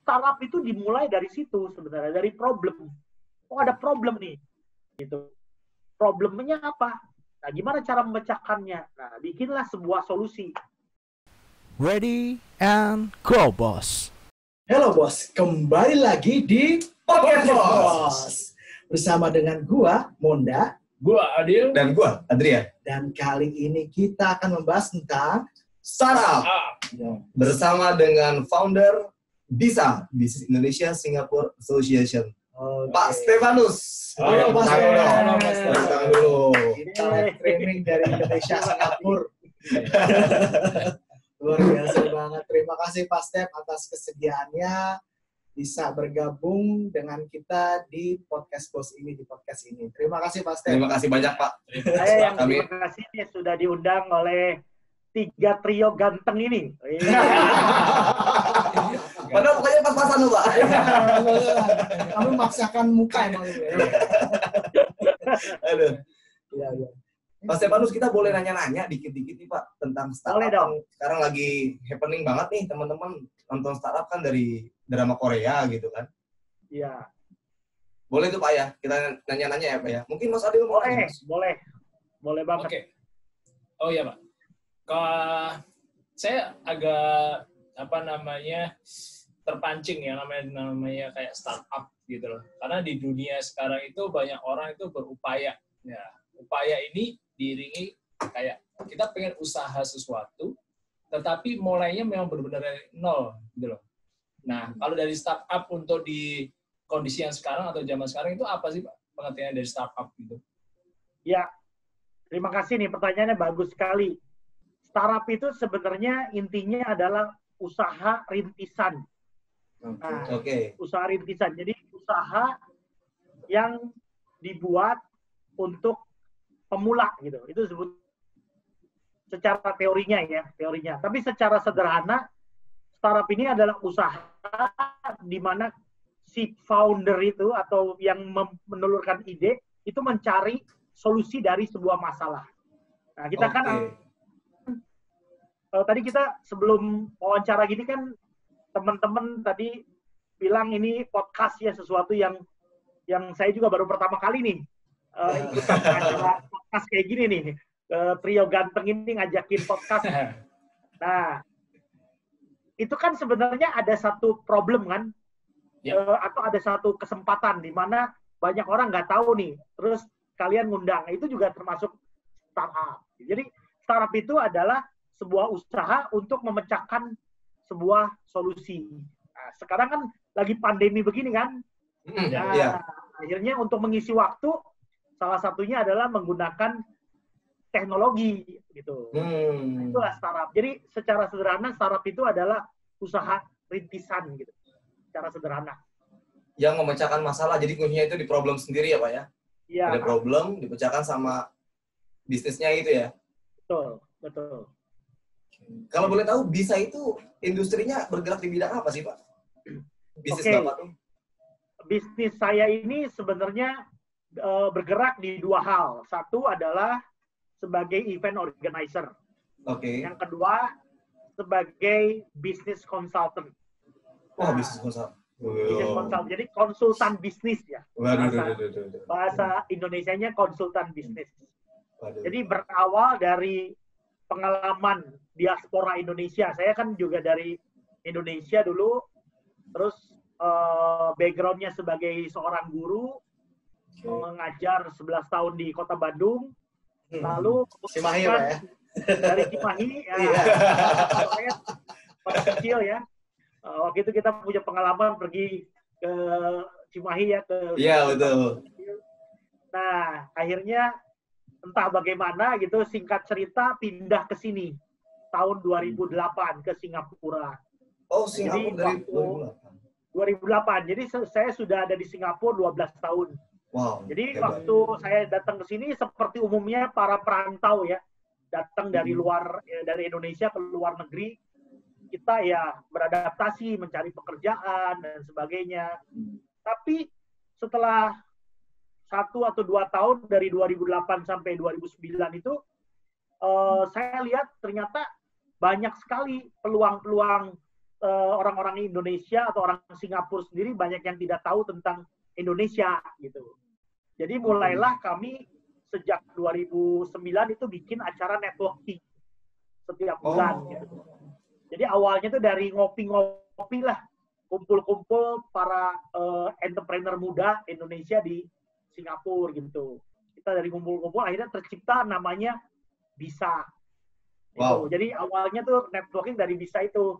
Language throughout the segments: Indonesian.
startup itu dimulai dari situ sebenarnya, dari problem. Oh, ada problem nih. Gitu. Problemnya apa? Nah, gimana cara memecahkannya? Nah, bikinlah sebuah solusi. Ready and go, Boss. Halo Bos, kembali lagi di Podcast Bos. Bersama dengan gua, Monda, Gua Adil, dan gua Adrian. dan kali ini kita akan membahas tentang startup. Bersama dengan founder BISA, Business Indonesia Singapore Association. Pak Stefanus. Halo, Pak Stefanus. Stefanus. Dulu. Kita training dari Indonesia Singapura. Luar biasa banget. Terima kasih Pak Step atas kesediaannya bisa bergabung dengan kita di podcast Bos ini, di podcast ini. Terima kasih Pak Step. Terima kasih banyak Pak. Saya yang terima kasih sudah diundang oleh 3 trio ganteng ini. Padahal pokoknya pas-pasan loh Pak. Kamu memaksakan muka emang. Aduh. Iya, iya. Pak Stefanus, kita boleh nanya-nanya dikit-dikit nih Pak tentang startup. Boleh dong. Sekarang lagi happening banget nih teman-teman nonton startup kan dari drama Korea gitu kan. Iya. Boleh tuh Pak ya, kita nanya-nanya ya Pak ya. Mungkin Mas Adil mau nanya, Mas? Boleh banget. Oke. Oh iya Pak. Kalau saya agak terpancing ya namanya kayak startup gitu loh. Karena di dunia sekarang itu banyak orang itu berupaya. Ya, upaya ini diiringi kayak kita pengen usaha sesuatu, tetapi mulainya memang benar-benar dari nol gitu loh. Nah, kalau dari startup untuk di kondisi yang sekarang atau zaman sekarang itu apa sih Pak pengertian dari startup gitu? Ya, terima kasih nih pertanyaannya bagus sekali. Startup itu sebenarnya intinya adalah usaha rintisan. Nah, usaha rintisan. Jadi usaha yang dibuat untuk pemula gitu. Itu disebut secara teorinya ya, teorinya. Tapi secara sederhana startup ini adalah usaha di mana si founder itu atau yang menelurkan ide itu mencari solusi dari sebuah masalah. Nah, kita kan tadi kita sebelum wawancara gini kan teman-teman tadi bilang ini podcast ya, sesuatu yang saya juga baru pertama kali nih ikutan acara podcast kayak gini nih. Trio ganteng ini ngajakin podcast. Nah, itu kan sebenarnya ada satu problem kan, atau ada satu kesempatan di mana banyak orang nggak tahu nih. Terus kalian ngundang, itu juga termasuk startup. Jadi startup itu adalah sebuah usaha untuk memecahkan sebuah solusi. Nah, sekarang kan lagi pandemi begini kan. Akhirnya untuk mengisi waktu, salah satunya adalah menggunakan teknologi gitu. Itulah startup. Jadi secara sederhana startup itu adalah usaha rintisan gitu. Secara sederhana. Yang memecahkan masalah. Jadi kuncinya itu di problem sendiri ya Pak ya? Iya. Ada problem dipecahkan sama bisnisnya itu ya? Betul, betul. Kalau boleh tahu BISA itu industrinya bergerak di bidang apa sih Pak? Bisnis Bapak tuh? Bisnis saya ini sebenarnya bergerak di 2 hal. Satu adalah sebagai event organizer. Yang kedua sebagai business consultant. Business consultant. Business consultant. Jadi konsultan bisnis ya. Bahasa Indonesianya konsultan bisnis. Jadi berawal dari pengalaman diaspora Indonesia. Saya kan juga dari Indonesia dulu. Terus background-nya sebagai seorang guru. Mengajar 11 tahun di Kota Bandung, lalu Cimahi Pak ya? Dari Cimahi, saya pada kecil ya, waktu itu kita punya pengalaman pergi ke Cimahi ya, betul. Nah, akhirnya entah bagaimana gitu, singkat cerita pindah ke sini, tahun 2008 ke Singapura. Singapura dari 2008, jadi saya sudah ada di Singapura 12 tahun. Wow. Jadi waktu saya datang ke sini seperti umumnya para perantau ya, datang dari luar dari Indonesia ke luar negeri, kita ya beradaptasi, mencari pekerjaan dan sebagainya. Tapi setelah 1 atau 2 tahun dari 2008 sampai 2009 itu saya lihat ternyata banyak sekali peluang-peluang orang-orang Indonesia atau orang Singapura sendiri banyak yang tidak tahu tentang Indonesia gitu. Jadi mulailah kami sejak 2009 itu bikin acara networking setiap bulan gitu. Jadi awalnya tuh dari ngopi-ngopi lah, kumpul-kumpul para entrepreneur muda Indonesia di Singapura gitu. Kita dari kumpul-kumpul akhirnya tercipta namanya Bisa. Wow. Gitu. Jadi awalnya tuh networking dari Bisa itu.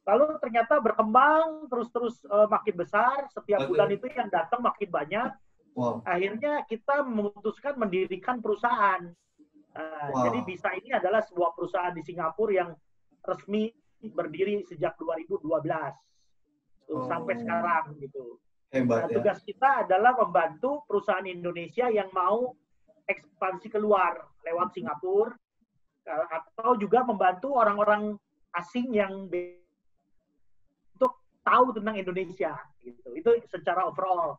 Lalu ternyata berkembang terus makin besar. Setiap bulan itu yang datang makin banyak. Wow. Akhirnya kita memutuskan mendirikan perusahaan. Jadi Bisa ini adalah sebuah perusahaan di Singapura yang resmi berdiri sejak 2012 sampai sekarang gitu. Hebat, tugas kita adalah membantu perusahaan Indonesia yang mau ekspansi keluar lewat Singapura atau juga membantu orang-orang asing yang untuk tahu tentang Indonesia gitu. Itu secara overall.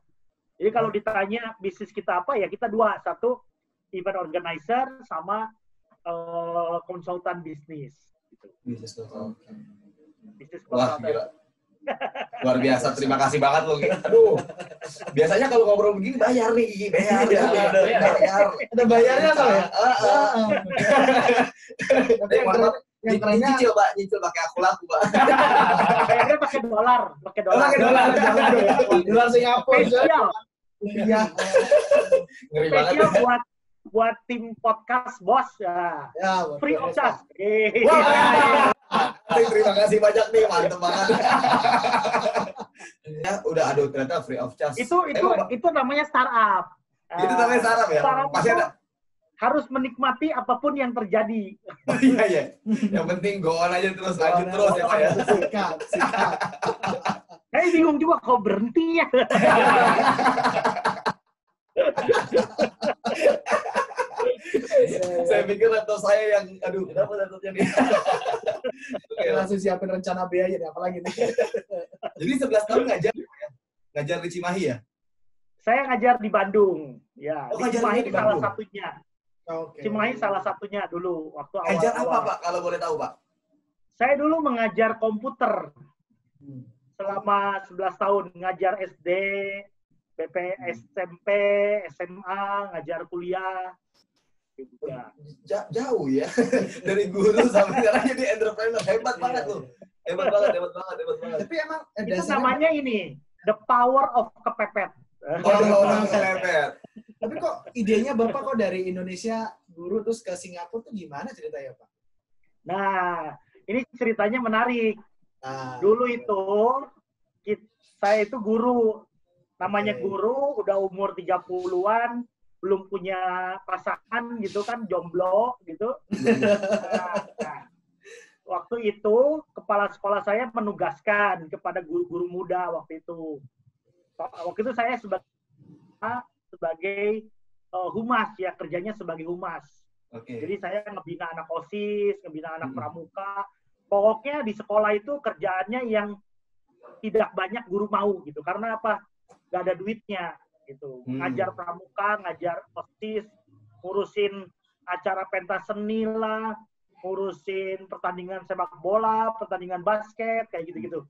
Jadi kalau ditanya bisnis kita apa ya, kita dua, satu event organizer sama konsultan bisnis. Gitu. Bisnis konsultan. Luar biasa, terima kasih banget loh. Aduh, biasanya kalau ngobrol begini bayar nih, bayar. Ada bayarnya soalnya. Yang kerennya nyicil Pak, nyicil pakai aku laku Pak. Bayarnya pakai dolar. Dolar Singapura. Iya. Ngeri banget. Buat tim podcast bos ya. Free of charge. Terima kasih banyak nih, mantep banget. Ya, udah ternyata free of charge. Itu namanya startup. Itu namanya startup ya? Pasti ada. Harus menikmati apapun yang terjadi. Iya. Yang penting go on aja terus, lanjut terus ya Pak ya. Sikat. Saya bingung juga kok berhenti ya. Saya pikir laptop saya yang, aduh, kenapa laptopnya nih? Langsung siapin rencana B aja nih, apalagi nih. Jadi 11 tahun ngajar di Cimahi ya? Saya ngajar di Bandung. Ya, di Cimahi salah satunya. Cimahi salah satunya dulu waktu awal. Ngajar apa Pak, kalau boleh tahu Pak? Saya dulu mengajar komputer. Selama 11 tahun ngajar SD, BP, SMP, SMA, ngajar kuliah. Jauh ya. Dari guru sampai sekarang jadi entrepreneur. Hebat banget loh. Hebat banget. Tapi emang itu namanya ini, the power of kepepet. Kepepet. Tapi kok idenya Bapak kok dari Indonesia guru terus ke Singapura tuh gimana ceritanya Pak? Nah, ini ceritanya menarik. Dulu itu saya itu guru. Namanya guru, udah umur 30-an, belum punya pasangan gitu kan, jomblo gitu. Nah, waktu itu kepala sekolah saya menugaskan kepada guru-guru muda waktu itu. Waktu itu saya sebagai humas ya, kerjanya sebagai humas. Jadi saya ngebina anak OSIS, ngebina anak pramuka. Pokoknya di sekolah itu kerjaannya yang tidak banyak guru mau gitu. Karena apa? Gak ada duitnya gitu. Ngajar pramuka, ngajar OSIS, ngurusin acara pentas seni lah, ngurusin pertandingan sepak bola, pertandingan basket, kayak gitu-gitu.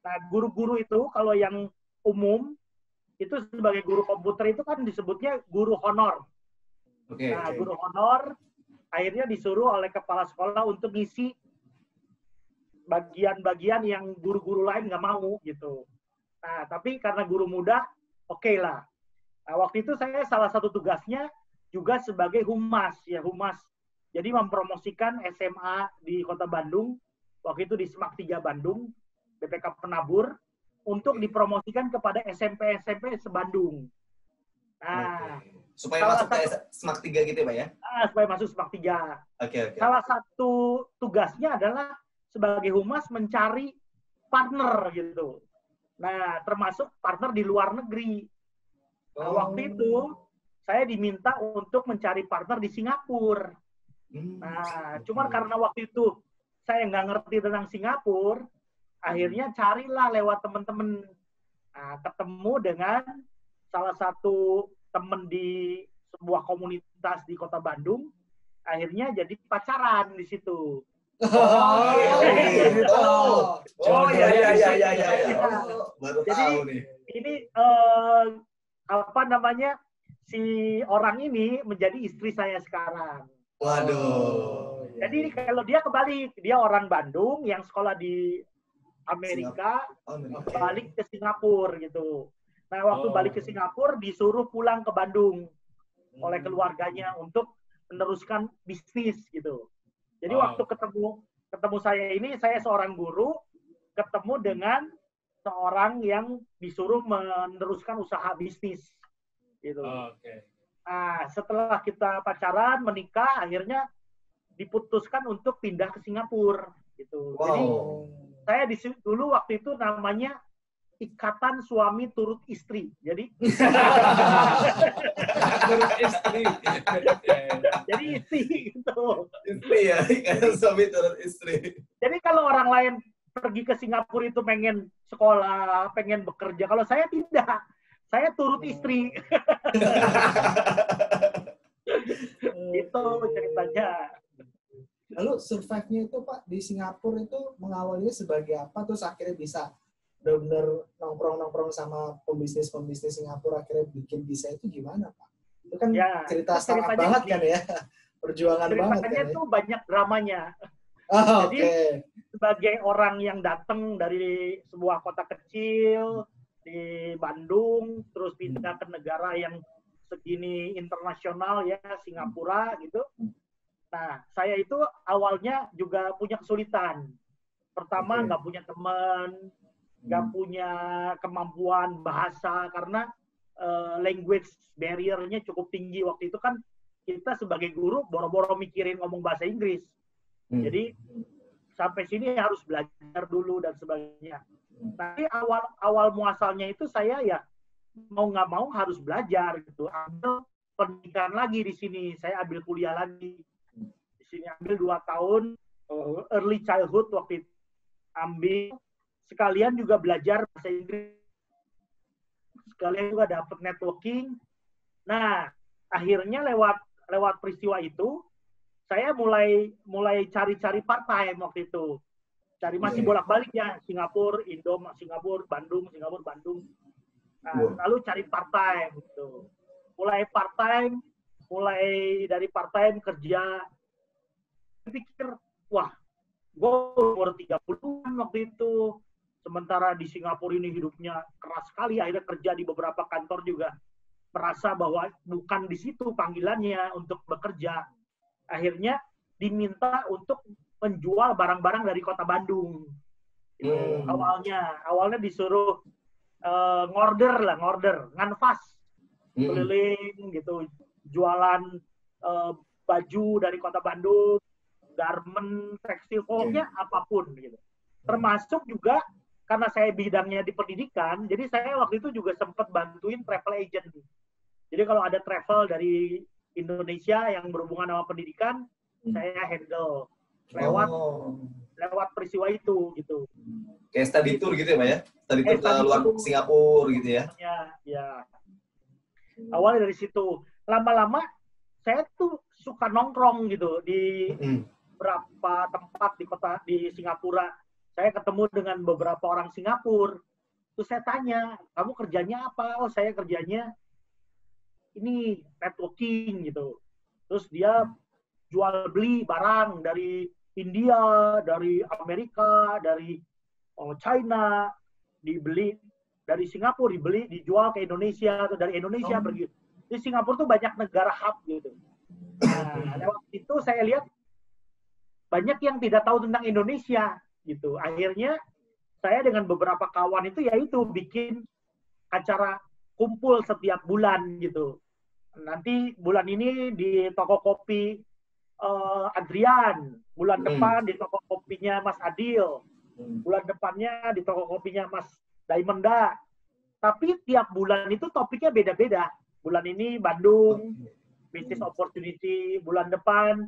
Nah, guru-guru itu kalau yang umum itu sebagai guru komputer itu kan disebutnya guru honor. Guru honor akhirnya disuruh oleh kepala sekolah untuk ngisi bagian-bagian yang guru-guru lain nggak mau gitu. Nah, tapi karena guru muda, oke lah. Nah, waktu itu saya salah satu tugasnya juga sebagai humas, ya humas. Jadi mempromosikan SMA di Kota Bandung, waktu itu di SMAK 3 Bandung, BPK Penabur, untuk dipromosikan kepada SMP-SMP se-Bandung. Nah, supaya masuk ke SMAK 3 gitu ya Pak ya? Supaya masuk SMAK 3. Salah satu tugasnya adalah sebagai humas mencari partner gitu. Nah, termasuk partner di luar negeri. Nah, waktu itu saya diminta untuk mencari partner di Singapura. Nah, cuman karena waktu itu saya nggak ngerti tentang Singapura, akhirnya carilah lewat teman-teman. Nah, ketemu dengan salah satu teman di sebuah komunitas di Kota Bandung, akhirnya jadi pacaran di situ. Oh, gitu. Oh, iya. Baru Jadi, tahu nih. Ini apa namanya, si orang ini menjadi istri saya sekarang. Waduh. Jadi kalau dia kebalik, dia orang Bandung yang sekolah di Amerika, balik ke Singapura gitu. Nah, waktu balik ke Singapura disuruh pulang ke Bandung oleh keluarganya untuk meneruskan bisnis gitu. Jadi waktu ketemu saya ini, saya seorang guru ketemu dengan seorang yang disuruh meneruskan usaha bisnis gitu. Nah, setelah kita pacaran, menikah, akhirnya diputuskan untuk pindah ke Singapura gitu. Jadi saya dulu waktu itu namanya Ikatan Suami Turut Istri. Jadi turut istri. Jadi istri gitu. Istri ya, Ikatan Suami Turut Istri. Jadi kalau orang lain pergi ke Singapura itu pengen sekolah, pengen bekerja. Kalau saya tidak. Saya turut istri. Itu ceritanya. Lalu survive-nya itu Pak di Singapura itu mengawalnya sebagai apa, terus akhirnya bisa benar-benar nongkrong sama pembisnis Singapura akhirnya bikin bisa itu gimana Pak? Itu kan ya, cerita startup banget kan ya, perjuangan banget kan. Ceritanya itu banyak dramanya. Jadi sebagai orang yang datang dari sebuah kota kecil di Bandung, terus pindah ke negara yang segini internasional ya, Singapura gitu. Nah, saya itu awalnya juga punya kesulitan. Pertama, nggak punya teman, nggak punya kemampuan bahasa, karena language barrier-nya cukup tinggi. Waktu itu kan kita sebagai guru boro-boro mikirin ngomong bahasa Inggris. Jadi, sampai sini harus belajar dulu dan sebagainya. Tapi awal muasalnya itu saya ya mau nggak mau harus belajar gitu. Ambil pendidikan lagi di sini. Saya ambil kuliah lagi. Di sini ambil 2 tahun early childhood waktu itu. Ambil sekalian juga belajar bahasa Inggris. Sekalian juga dapat networking. Nah, akhirnya lewat peristiwa itu saya mulai cari-cari part-time waktu itu. Masih bolak-baliknya Singapura, Singapura, Bandung. Nah, lalu cari part-time gitu. Mulai dari part-time kerja. Saya pikir, wah, gue umur 30-an waktu itu. Sementara di Singapura ini hidupnya keras sekali. Akhirnya kerja di beberapa kantor juga merasa bahwa bukan di situ panggilannya untuk bekerja. Akhirnya diminta untuk menjual barang-barang dari kota Bandung. Itu awalnya disuruh ngorder, nganvas, keliling gitu, jualan baju dari kota Bandung, garment, tekstil, pokoknya apapun gitu. Termasuk juga karena saya bidangnya di pendidikan, jadi saya waktu itu juga sempat bantuin travel agent. Jadi kalau ada travel dari Indonesia yang berhubungan sama pendidikan, saya handle lewat peristiwa itu gitu. Kayak study tour gitu ya Pak ya? Study tour ke luar Singapura gitu ya? Ya. Awalnya dari situ. Lama-lama saya tuh suka nongkrong gitu di beberapa tempat di Singapura. Saya ketemu dengan beberapa orang Singapura. Terus saya tanya, kamu kerjanya apa? Oh, saya kerjanya ini networking gitu. Terus dia jual beli barang dari India, dari Amerika, dari China, dibeli dari Singapura, dijual ke Indonesia, atau dari Indonesia pergi. Di Singapura tuh banyak negara hub gitu. Nah, lewat itu saya lihat banyak yang tidak tahu tentang Indonesia gitu. Akhirnya saya dengan beberapa kawan itu yaitu bikin acara kumpul setiap bulan gitu. Nanti bulan ini di toko kopi Adrian, bulan depan di toko kopinya Mas Adil, bulan depannya di toko kopinya Mas Daimonda. Tapi tiap bulan itu topiknya beda-beda. Bulan ini Bandung, business opportunity. Bulan depan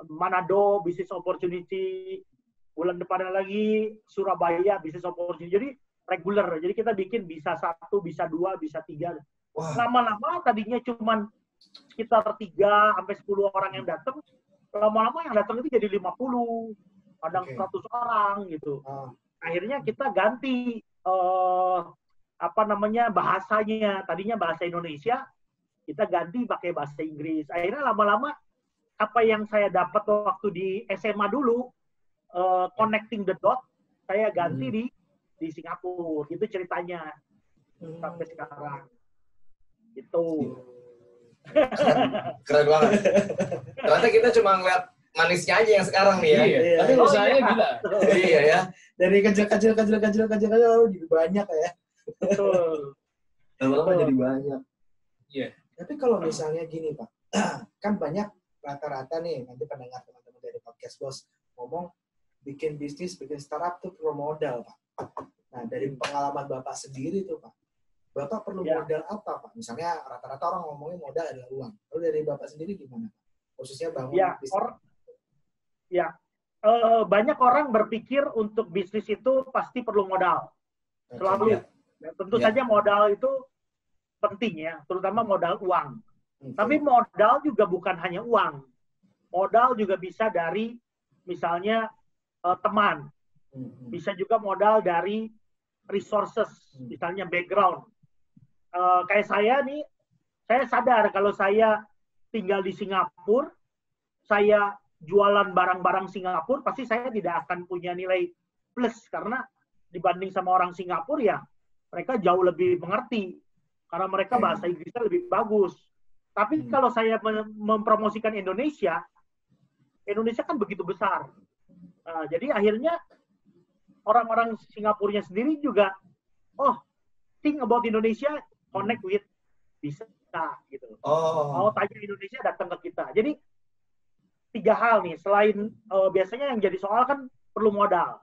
Manado, business opportunity. Bulan depannya lagi Surabaya, business opportunity. Jadi regular. Jadi kita bikin bisa 1, bisa 2, bisa 3. Lama-lama tadinya cuman sekitar 3 sampai 10 orang yang datang. Lama-lama yang datang itu jadi 50, kadang 100 orang gitu. Akhirnya kita ganti bahasanya. Tadinya bahasa Indonesia, kita ganti pakai bahasa Inggris. Akhirnya lama-lama apa yang saya dapat waktu di SMA dulu, connecting the dot, saya ganti di Singapura. Itu ceritanya sampai sekarang. Itu. Keren banget. Ternyata kita cuma ngeliat manisnya aja yang sekarang nih ya. Iya. Tapi usahanya gila. Iya ya. Dari kecil jadi banyak ya. Betul. Lama-lama jadi banyak. Iya. Tapi kalau misalnya gini Pak, kan banyak rata-rata nih nanti pendengar teman-teman dari podcast Bos ngomong bikin bisnis, bikin startup tuh perlu modal Pak. Nah dari pengalaman Bapak sendiri tuh Pak, Bapak perlu modal apa Pak? Misalnya rata-rata orang ngomongin modal adalah uang. Lalu dari Bapak sendiri gimana Pak? Khususnya bangun bisnis. Banyak orang berpikir untuk bisnis itu pasti perlu modal. Selalu. Tentu saja modal itu penting ya, terutama modal uang. Tapi modal juga bukan hanya uang. Modal juga bisa dari misalnya teman. Bisa juga modal dari resources, misalnya background. Kayak saya nih, saya sadar kalau saya tinggal di Singapura, saya jualan barang-barang Singapura, pasti saya tidak akan punya nilai plus. Karena dibanding sama orang Singapura ya, mereka jauh lebih mengerti. Karena mereka bahasa Inggrisnya lebih bagus. Tapi kalau saya mempromosikan Indonesia, Indonesia kan begitu besar. Jadi akhirnya orang-orang Singapurnya sendiri juga, think about Indonesia, connect with, bisa gitu. Mau tanya Indonesia, datang ke kita. Jadi 3 hal nih, selain biasanya yang jadi soal kan perlu modal.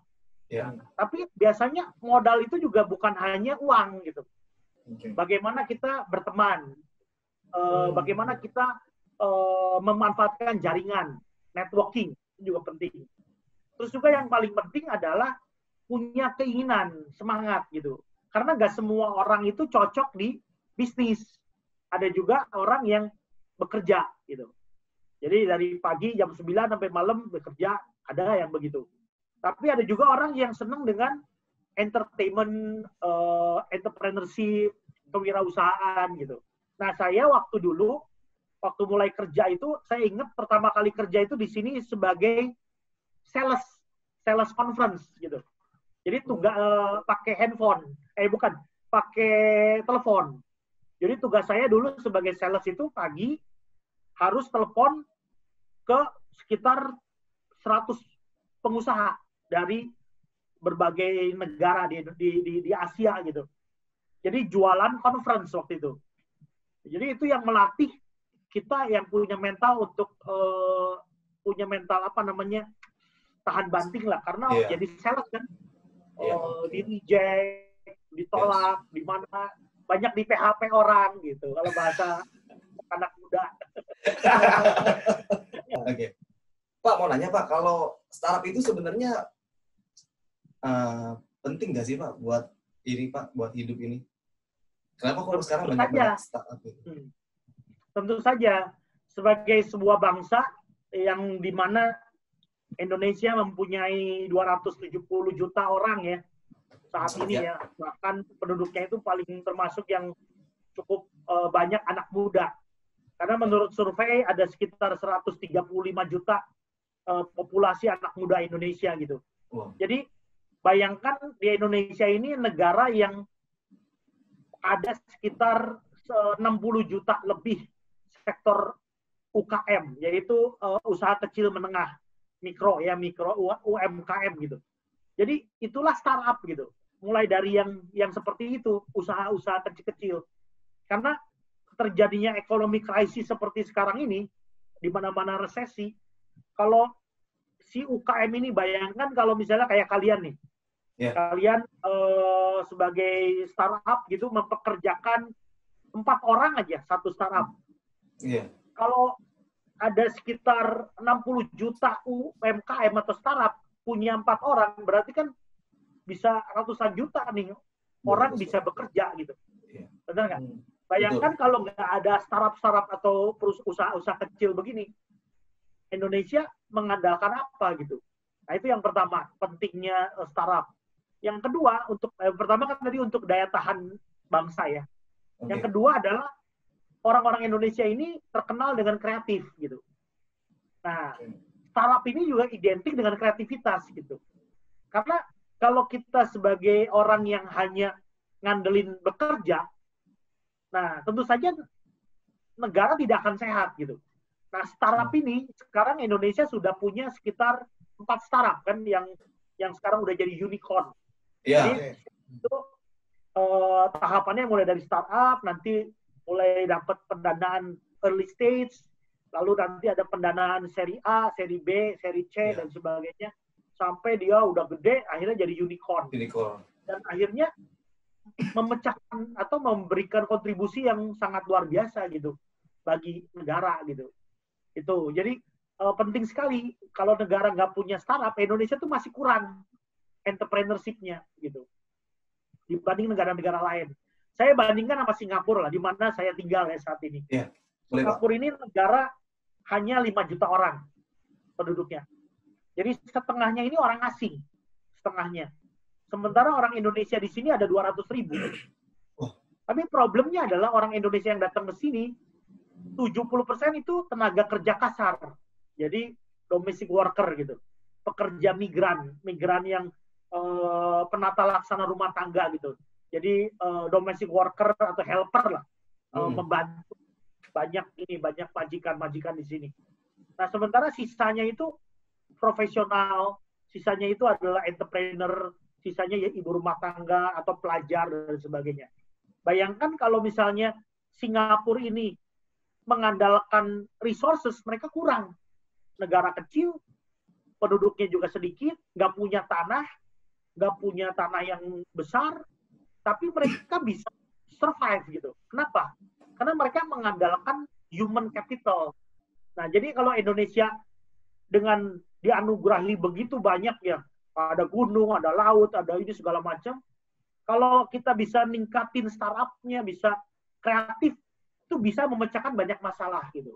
Tapi biasanya modal itu juga bukan hanya uang gitu. Bagaimana kita berteman, bagaimana kita memanfaatkan jaringan, networking, itu juga penting. Terus juga yang paling penting adalah punya keinginan, semangat gitu. Karena nggak semua orang itu cocok di bisnis. Ada juga orang yang bekerja gitu. Jadi dari pagi jam 9 sampai malam bekerja, ada yang begitu. Tapi ada juga orang yang senang dengan entertainment, entrepreneurship, kewirausahaan gitu. Nah, saya waktu mulai kerja itu, saya ingat pertama kali kerja itu di sini sebagai sales conference gitu. Jadi pakai handphone, pakai telepon. Jadi tugas saya dulu sebagai sales itu pagi harus telepon ke sekitar 100 pengusaha dari berbagai negara di Asia gitu. Jadi jualan conference waktu itu. Jadi itu yang melatih kita yang punya mental untuk tahan banting lah. Karena jadi sales kan di reject, ditolak, di mana banyak di PHP orang gitu. Kalau bahasa anak muda. Oke. Pak, mau nanya Pak, kalau startup itu sebenarnya penting nggak sih Pak buat hidup ini? Kenapa kok sekarang banyak startup itu? Tentu saja, sebagai sebuah bangsa yang dimana Indonesia mempunyai 270 juta orang ya saat ini ya, bahkan penduduknya itu paling termasuk yang cukup banyak anak muda. Karena menurut survei ada sekitar 135 juta populasi anak muda Indonesia gitu. Jadi bayangkan di Indonesia ini negara yang ada sekitar 60 juta lebih sektor UKM, yaitu usaha kecil menengah, mikro UMKM gitu. Jadi itulah startup gitu. Mulai dari yang seperti itu, usaha-usaha kecil-kecil. Karena terjadinya ekonomi krisis seperti sekarang ini, di mana-mana resesi, kalau si UKM ini, bayangkan kalau misalnya kayak kalian nih, kalian sebagai startup gitu mempekerjakan 4 orang aja satu startup. Kalau ada sekitar 60 juta UMKM atau startup punya 4 orang, berarti kan bisa ratusan juta nih orang bisa bekerja gitu. Benar nggak? Bayangkan kalau nggak ada startup atau usaha-usaha kecil begini, Indonesia mengandalkan apa gitu? Nah, itu yang pertama, pentingnya startup. Yang kedua, pertama kan tadi untuk daya tahan bangsa ya. Yang kedua adalah orang-orang Indonesia ini terkenal dengan kreatif gitu. Nah, startup ini juga identik dengan kreativitas gitu. Karena kalau kita sebagai orang yang hanya ngandelin bekerja, nah tentu saja negara tidak akan sehat gitu. Nah, startup ini sekarang Indonesia sudah punya sekitar 4 startup kan yang sekarang udah jadi unicorn. Jadi itu tahapannya mulai dari startup, nanti mulai dapat pendanaan early stage, lalu nanti ada pendanaan seri A, seri B, seri C, dan sebagainya, sampai dia udah gede, akhirnya jadi unicorn. Dan akhirnya memecahkan atau memberikan kontribusi yang sangat luar biasa gitu bagi negara gitu. Itu jadi penting sekali kalau negara nggak punya startup, Indonesia tuh masih kurang entrepreneurship-nya gitu dibanding negara-negara lain. Saya bandingkan sama Singapura lah, di mana saya tinggal ya saat ini. Singapura ini negara hanya 5 juta orang penduduknya. Jadi setengahnya ini orang asing, setengahnya. Sementara orang Indonesia di sini ada 200.000. Tapi problemnya adalah orang Indonesia yang datang ke sini 70% itu tenaga kerja kasar. Jadi domestic worker gitu. Pekerja migran yang penata laksana rumah tangga gitu. Jadi domestic worker atau helper lah, membantu banyak majikan di sini. Nah, sementara sisanya itu profesional, sisanya itu adalah entrepreneur, sisanya ya ibu rumah tangga atau pelajar dan sebagainya. Bayangkan kalau misalnya Singapura ini mengandalkan resources, mereka kurang. Negara kecil, penduduknya juga sedikit, nggak punya tanah yang besar, tapi mereka bisa survive gitu. Kenapa? Karena mereka mengandalkan human capital. Nah, jadi kalau Indonesia dengan dianugerahi begitu banyak ya, ada gunung, ada laut, ada ini segala macam, kalau kita bisa ningkatin startup-nya, bisa kreatif, itu bisa memecahkan banyak masalah gitu.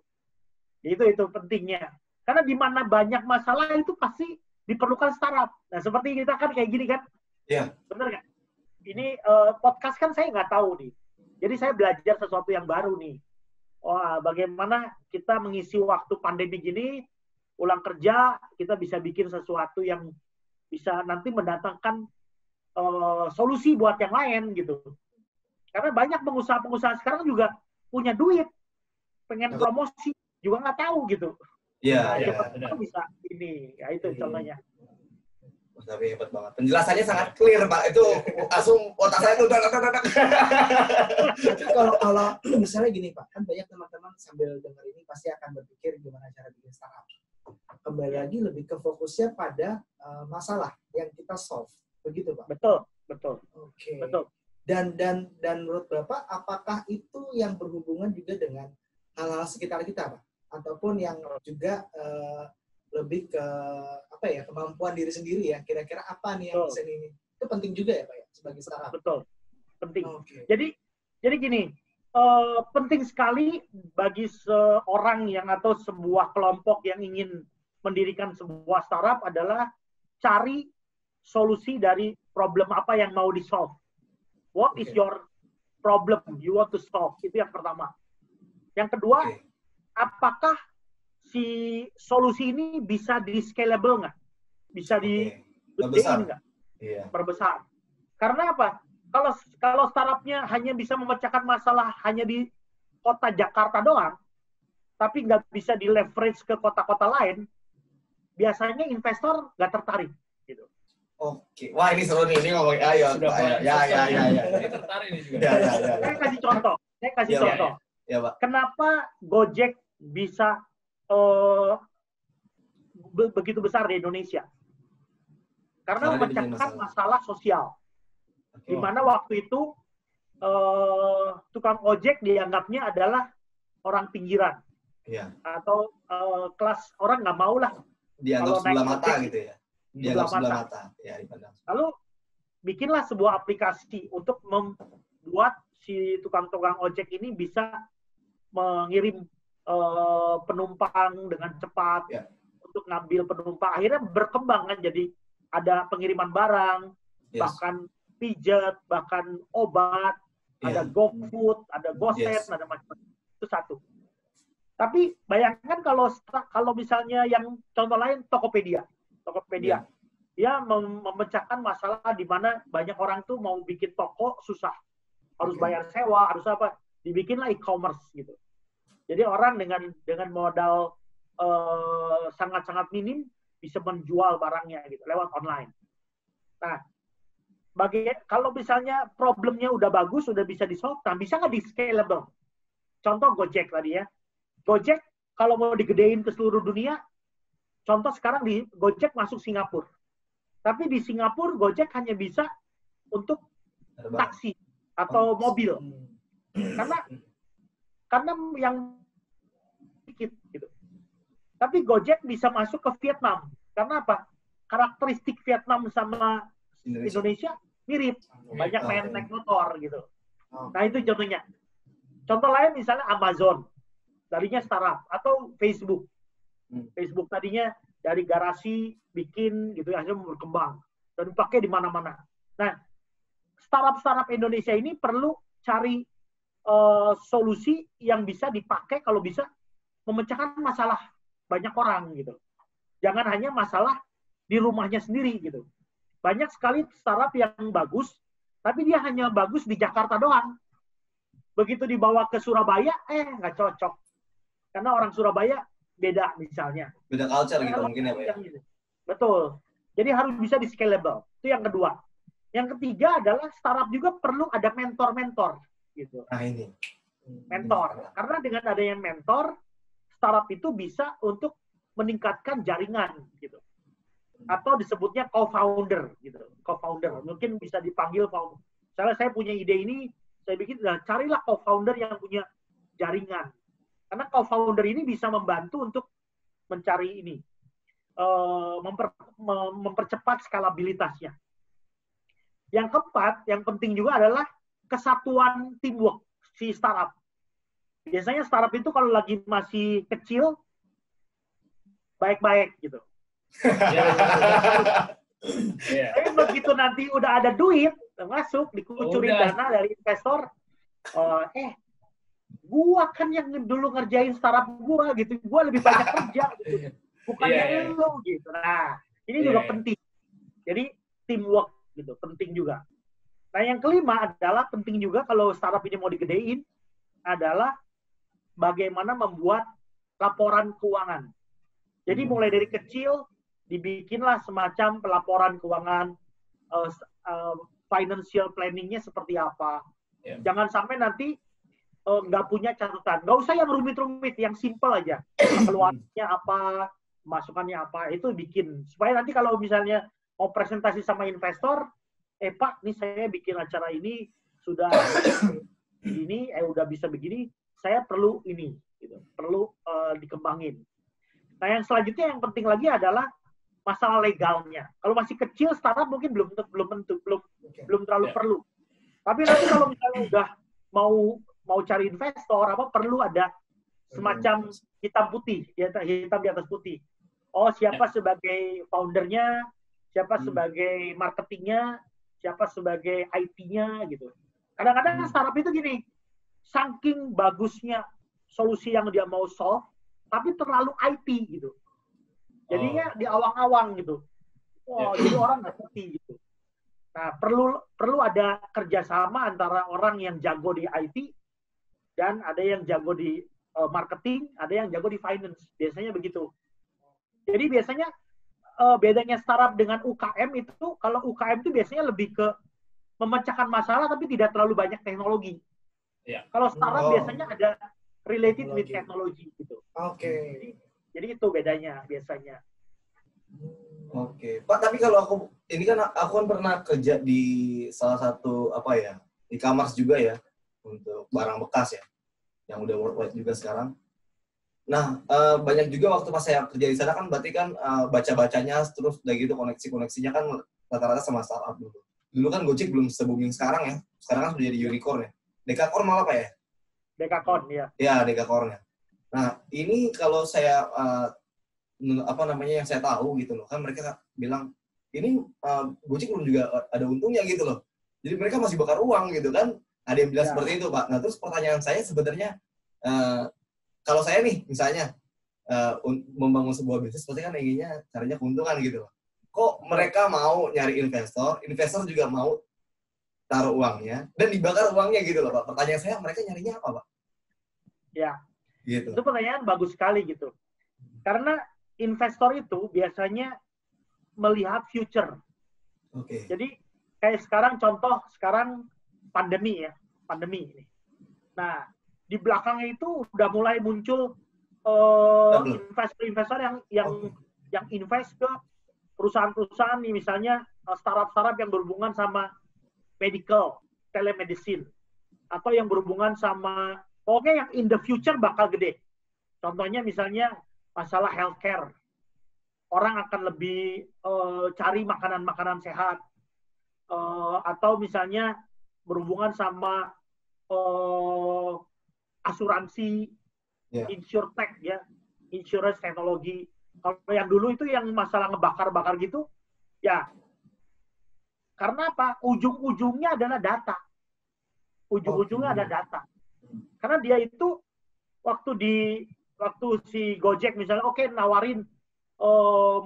Itu pentingnya. Karena di mana banyak masalah itu pasti diperlukan startup. Nah, seperti kita kan kayak gini kan? Iya. Bener nggak? Ini podcast kan saya nggak tahu nih. Jadi saya belajar sesuatu yang baru nih. Wah, bagaimana kita mengisi waktu pandemi gini, pulang kerja, kita bisa bikin sesuatu yang bisa nanti mendatangkan solusi buat yang lain gitu. Karena banyak pengusaha-pengusaha sekarang juga punya duit, pengen promosi, juga nggak tahu gitu. Iya, Nah, bisa ini, ya itu contohnya. Tapi hebat banget. Penjelasannya sangat clear, Pak. Itu langsung otak saya tuh. Tapi kalau misalnya gini, Pak, kan banyak teman-teman sambil dengar ini pasti akan berpikir gimana cara bikin startup. Kembali lagi lebih ke fokusnya pada masalah yang kita solve. Begitu, Pak? Betul. Oke. Betul. Dan menurut Bapak, apakah itu yang berhubungan juga dengan hal-hal sekitar kita, Pak? Ataupun yang juga lebih ke kemampuan diri sendiri ya, kira-kira apa nih yang bisa ini, itu penting juga ya Pak ya sebagai startup. Betul, penting. Okay. Jadi gini, penting sekali bagi seorang yang atau sebuah kelompok yang ingin mendirikan sebuah startup adalah cari solusi dari problem apa yang mau di-solve. What is your problem you want to solve? Itu yang pertama. Yang kedua, apakah si solusi ini bisa di-scalable nggak? Bisa di-gedein nggak? Perbesar. Karena apa? Kalau startupnya hanya bisa memecahkan masalah hanya di kota Jakarta doang, tapi nggak bisa di-leverage ke kota-kota lain, biasanya investor nggak tertarik. Gitu. Oke. Wah, ini seru nih. Ini ngomongin. Ayo. Ya. Ini tertarik ini juga. Saya kasih contoh. Ya, Pak. Kenapa Gojek bisa begitu besar di Indonesia? Karena memecahkan masalah sosial. Di mana waktu itu tukang ojek dianggapnya adalah orang pinggiran. Iya. Atau kelas orang nggak mau lah. Dianggap sebelah mata gitu ya. Dianggap sebelah mata. Ya, dipandang. Lalu bikinlah sebuah aplikasi untuk membuat si tukang-tukang ojek ini bisa mengirim penumpang dengan cepat, untuk ngambil penumpang. Akhirnya berkembang kan, jadi ada pengiriman barang, bahkan pijat, bahkan obat, ada GoFood, ada GoSet, ada macam-macam. Itu satu. Tapi bayangkan kalau misalnya yang contoh lain Tokopedia. Dia memecahkan masalah di mana banyak orang tuh mau bikin toko susah. Harus bayar sewa, harus apa. Dibikinlah e-commerce gitu. Jadi orang dengan modal sangat-sangat minim bisa menjual barangnya gitu lewat online. Nah, kalau misalnya problemnya udah bagus, udah bisa di-solve, nah bisa nggak di-scalable? Contoh Gojek tadi ya. Gojek kalau mau digedein ke seluruh dunia, contoh sekarang di Gojek masuk Singapura. Tapi di Singapura Gojek hanya bisa untuk taksi atau mobil. Karena yang sedikit gitu. Tapi Gojek bisa masuk ke Vietnam. Karena apa? Karakteristik Vietnam sama Indonesia mirip. Banyak main naik motor gitu. Nah, itu contohnya. Contoh lain misalnya Amazon. Tadinya startup. Atau Facebook. Facebook tadinya dari garasi bikin gitu, akhirnya berkembang. Dan dipakai di mana-mana. Nah, startup Indonesia ini perlu cari solusi yang bisa dipakai kalau bisa memecahkan masalah banyak orang gitu. Jangan hanya masalah di rumahnya sendiri gitu. Banyak sekali startup yang bagus, tapi dia hanya bagus di Jakarta doang. Begitu dibawa ke Surabaya, nggak cocok. Karena orang Surabaya beda misalnya. Beda culture gitu mungkin ya Pak ya? Betul. Jadi harus bisa di scalable. Itu yang kedua. Yang ketiga adalah startup juga perlu ada mentor-mentor. Gitu. Nah ini. Mentor. Karena dengan adanya mentor, startup itu bisa untuk meningkatkan jaringan. Gitu. Atau disebutnya co-founder. Gitu. Co-founder. Mungkin bisa dipanggil founder. Misalnya saya punya ide ini, saya bikin, carilah co-founder yang punya jaringan. Karena co-founder ini bisa membantu untuk mencari ini, mempercepat skalabilitasnya. Yang keempat, yang penting juga adalah kesatuan teamwork si startup. Biasanya startup itu kalau lagi masih kecil, baik-baik gitu. Tapi begitu nanti udah ada duit, masuk, dikucurin dana dari investor, gua kan yang dulu ngerjain startup gua gitu, gua lebih banyak kerja gitu, bukannya lu gitu. Nah, ini juga penting. Jadi teamwork gitu, penting juga. Nah, yang kelima adalah penting juga kalau startup ini mau digedein adalah bagaimana membuat laporan keuangan. Jadi mulai dari kecil dibikinlah semacam pelaporan keuangan, financial planningnya seperti apa. Jangan sampai nanti nggak punya catatan. Nggak usah yang rumit-rumit, yang simple aja. Keluarnya apa, masukannya apa, itu bikin. Supaya nanti kalau misalnya mau presentasi sama investor, Pak, nih saya bikin acara ini, sudah ini, udah bisa begini, saya perlu ini. Gitu. Perlu dikembangin. Nah, yang selanjutnya yang penting lagi adalah masalah legalnya. Kalau masih kecil, startup mungkin belum terlalu perlu. Tapi nanti kalau misalnya udah mau cari investor, perlu ada semacam hitam putih, hitam di atas putih. Oh, siapa sebagai foundernya, siapa sebagai marketingnya, siapa sebagai IT-nya gitu. Kadang-kadang startup itu gini, saking bagusnya solusi yang dia mau solve, tapi terlalu IT gitu. Jadinya di awang-awang gitu. Jadi orang nggak ngerti gitu. Nah, perlu ada kerjasama antara orang yang jago di IT dan ada yang jago di marketing, ada yang jago di finance. Biasanya begitu. Jadi biasanya bedanya startup dengan UKM itu, kalau UKM itu biasanya lebih ke memecahkan masalah tapi tidak terlalu banyak teknologi. Kalau startup biasanya ada related with technology gitu. Jadi itu bedanya biasanya. Pak, tapi kalau aku kan pernah kerja di salah satu e-commerce juga ya, untuk barang bekas ya, yang udah worldwide juga sekarang. Nah, banyak juga waktu pas saya kerja di sana kan berarti kan baca-bacanya terus udah gitu koneksinya kan rata-rata sama startup dulu. Dulu kan Gojek belum se-booming sekarang ya. Sekarang kan sudah jadi unicorn ya. Dekakorn malah Pak ya? Dekakorn ya. Ya, Dekakorn ya. Nah, ini kalau saya apa namanya yang saya tahu gitu loh. Kan mereka bilang ini Gojek belum juga ada untungnya gitu loh. Jadi mereka masih bakar uang gitu kan. Ada yang bilang seperti itu, Pak. Nah, terus pertanyaan saya sebenarnya kalau saya nih misalnya membangun sebuah bisnis pasti kan inginnya caranya keuntungan gitu loh. Kok mereka mau nyari investor juga mau taruh uangnya dan dibakar uangnya gitu loh, Pak. Pertanyaan saya, mereka nyarinya apa, Pak? Ya, gitu. Itu pertanyaan bagus sekali gitu. Karena investor itu biasanya melihat future. Oke. Jadi kayak sekarang pandemi ini. Nah, di belakangnya itu udah mulai muncul investor-investor yang invest ke perusahaan-perusahaan nih, misalnya startup-startup yang berhubungan sama medical, telemedicine, atau yang berhubungan sama pokoknya yang in the future bakal gede. Contohnya misalnya masalah healthcare. Orang akan lebih cari makanan-makanan sehat. Atau misalnya berhubungan sama asuransi, insurtech ya, insurance teknologi. Kalau yang dulu itu yang masalah ngebakar-bakar gitu, ya karena apa? Ujung-ujungnya adalah data. Ujung-ujungnya ada data. Karena dia itu waktu si Gojek misalnya, oke, nawarin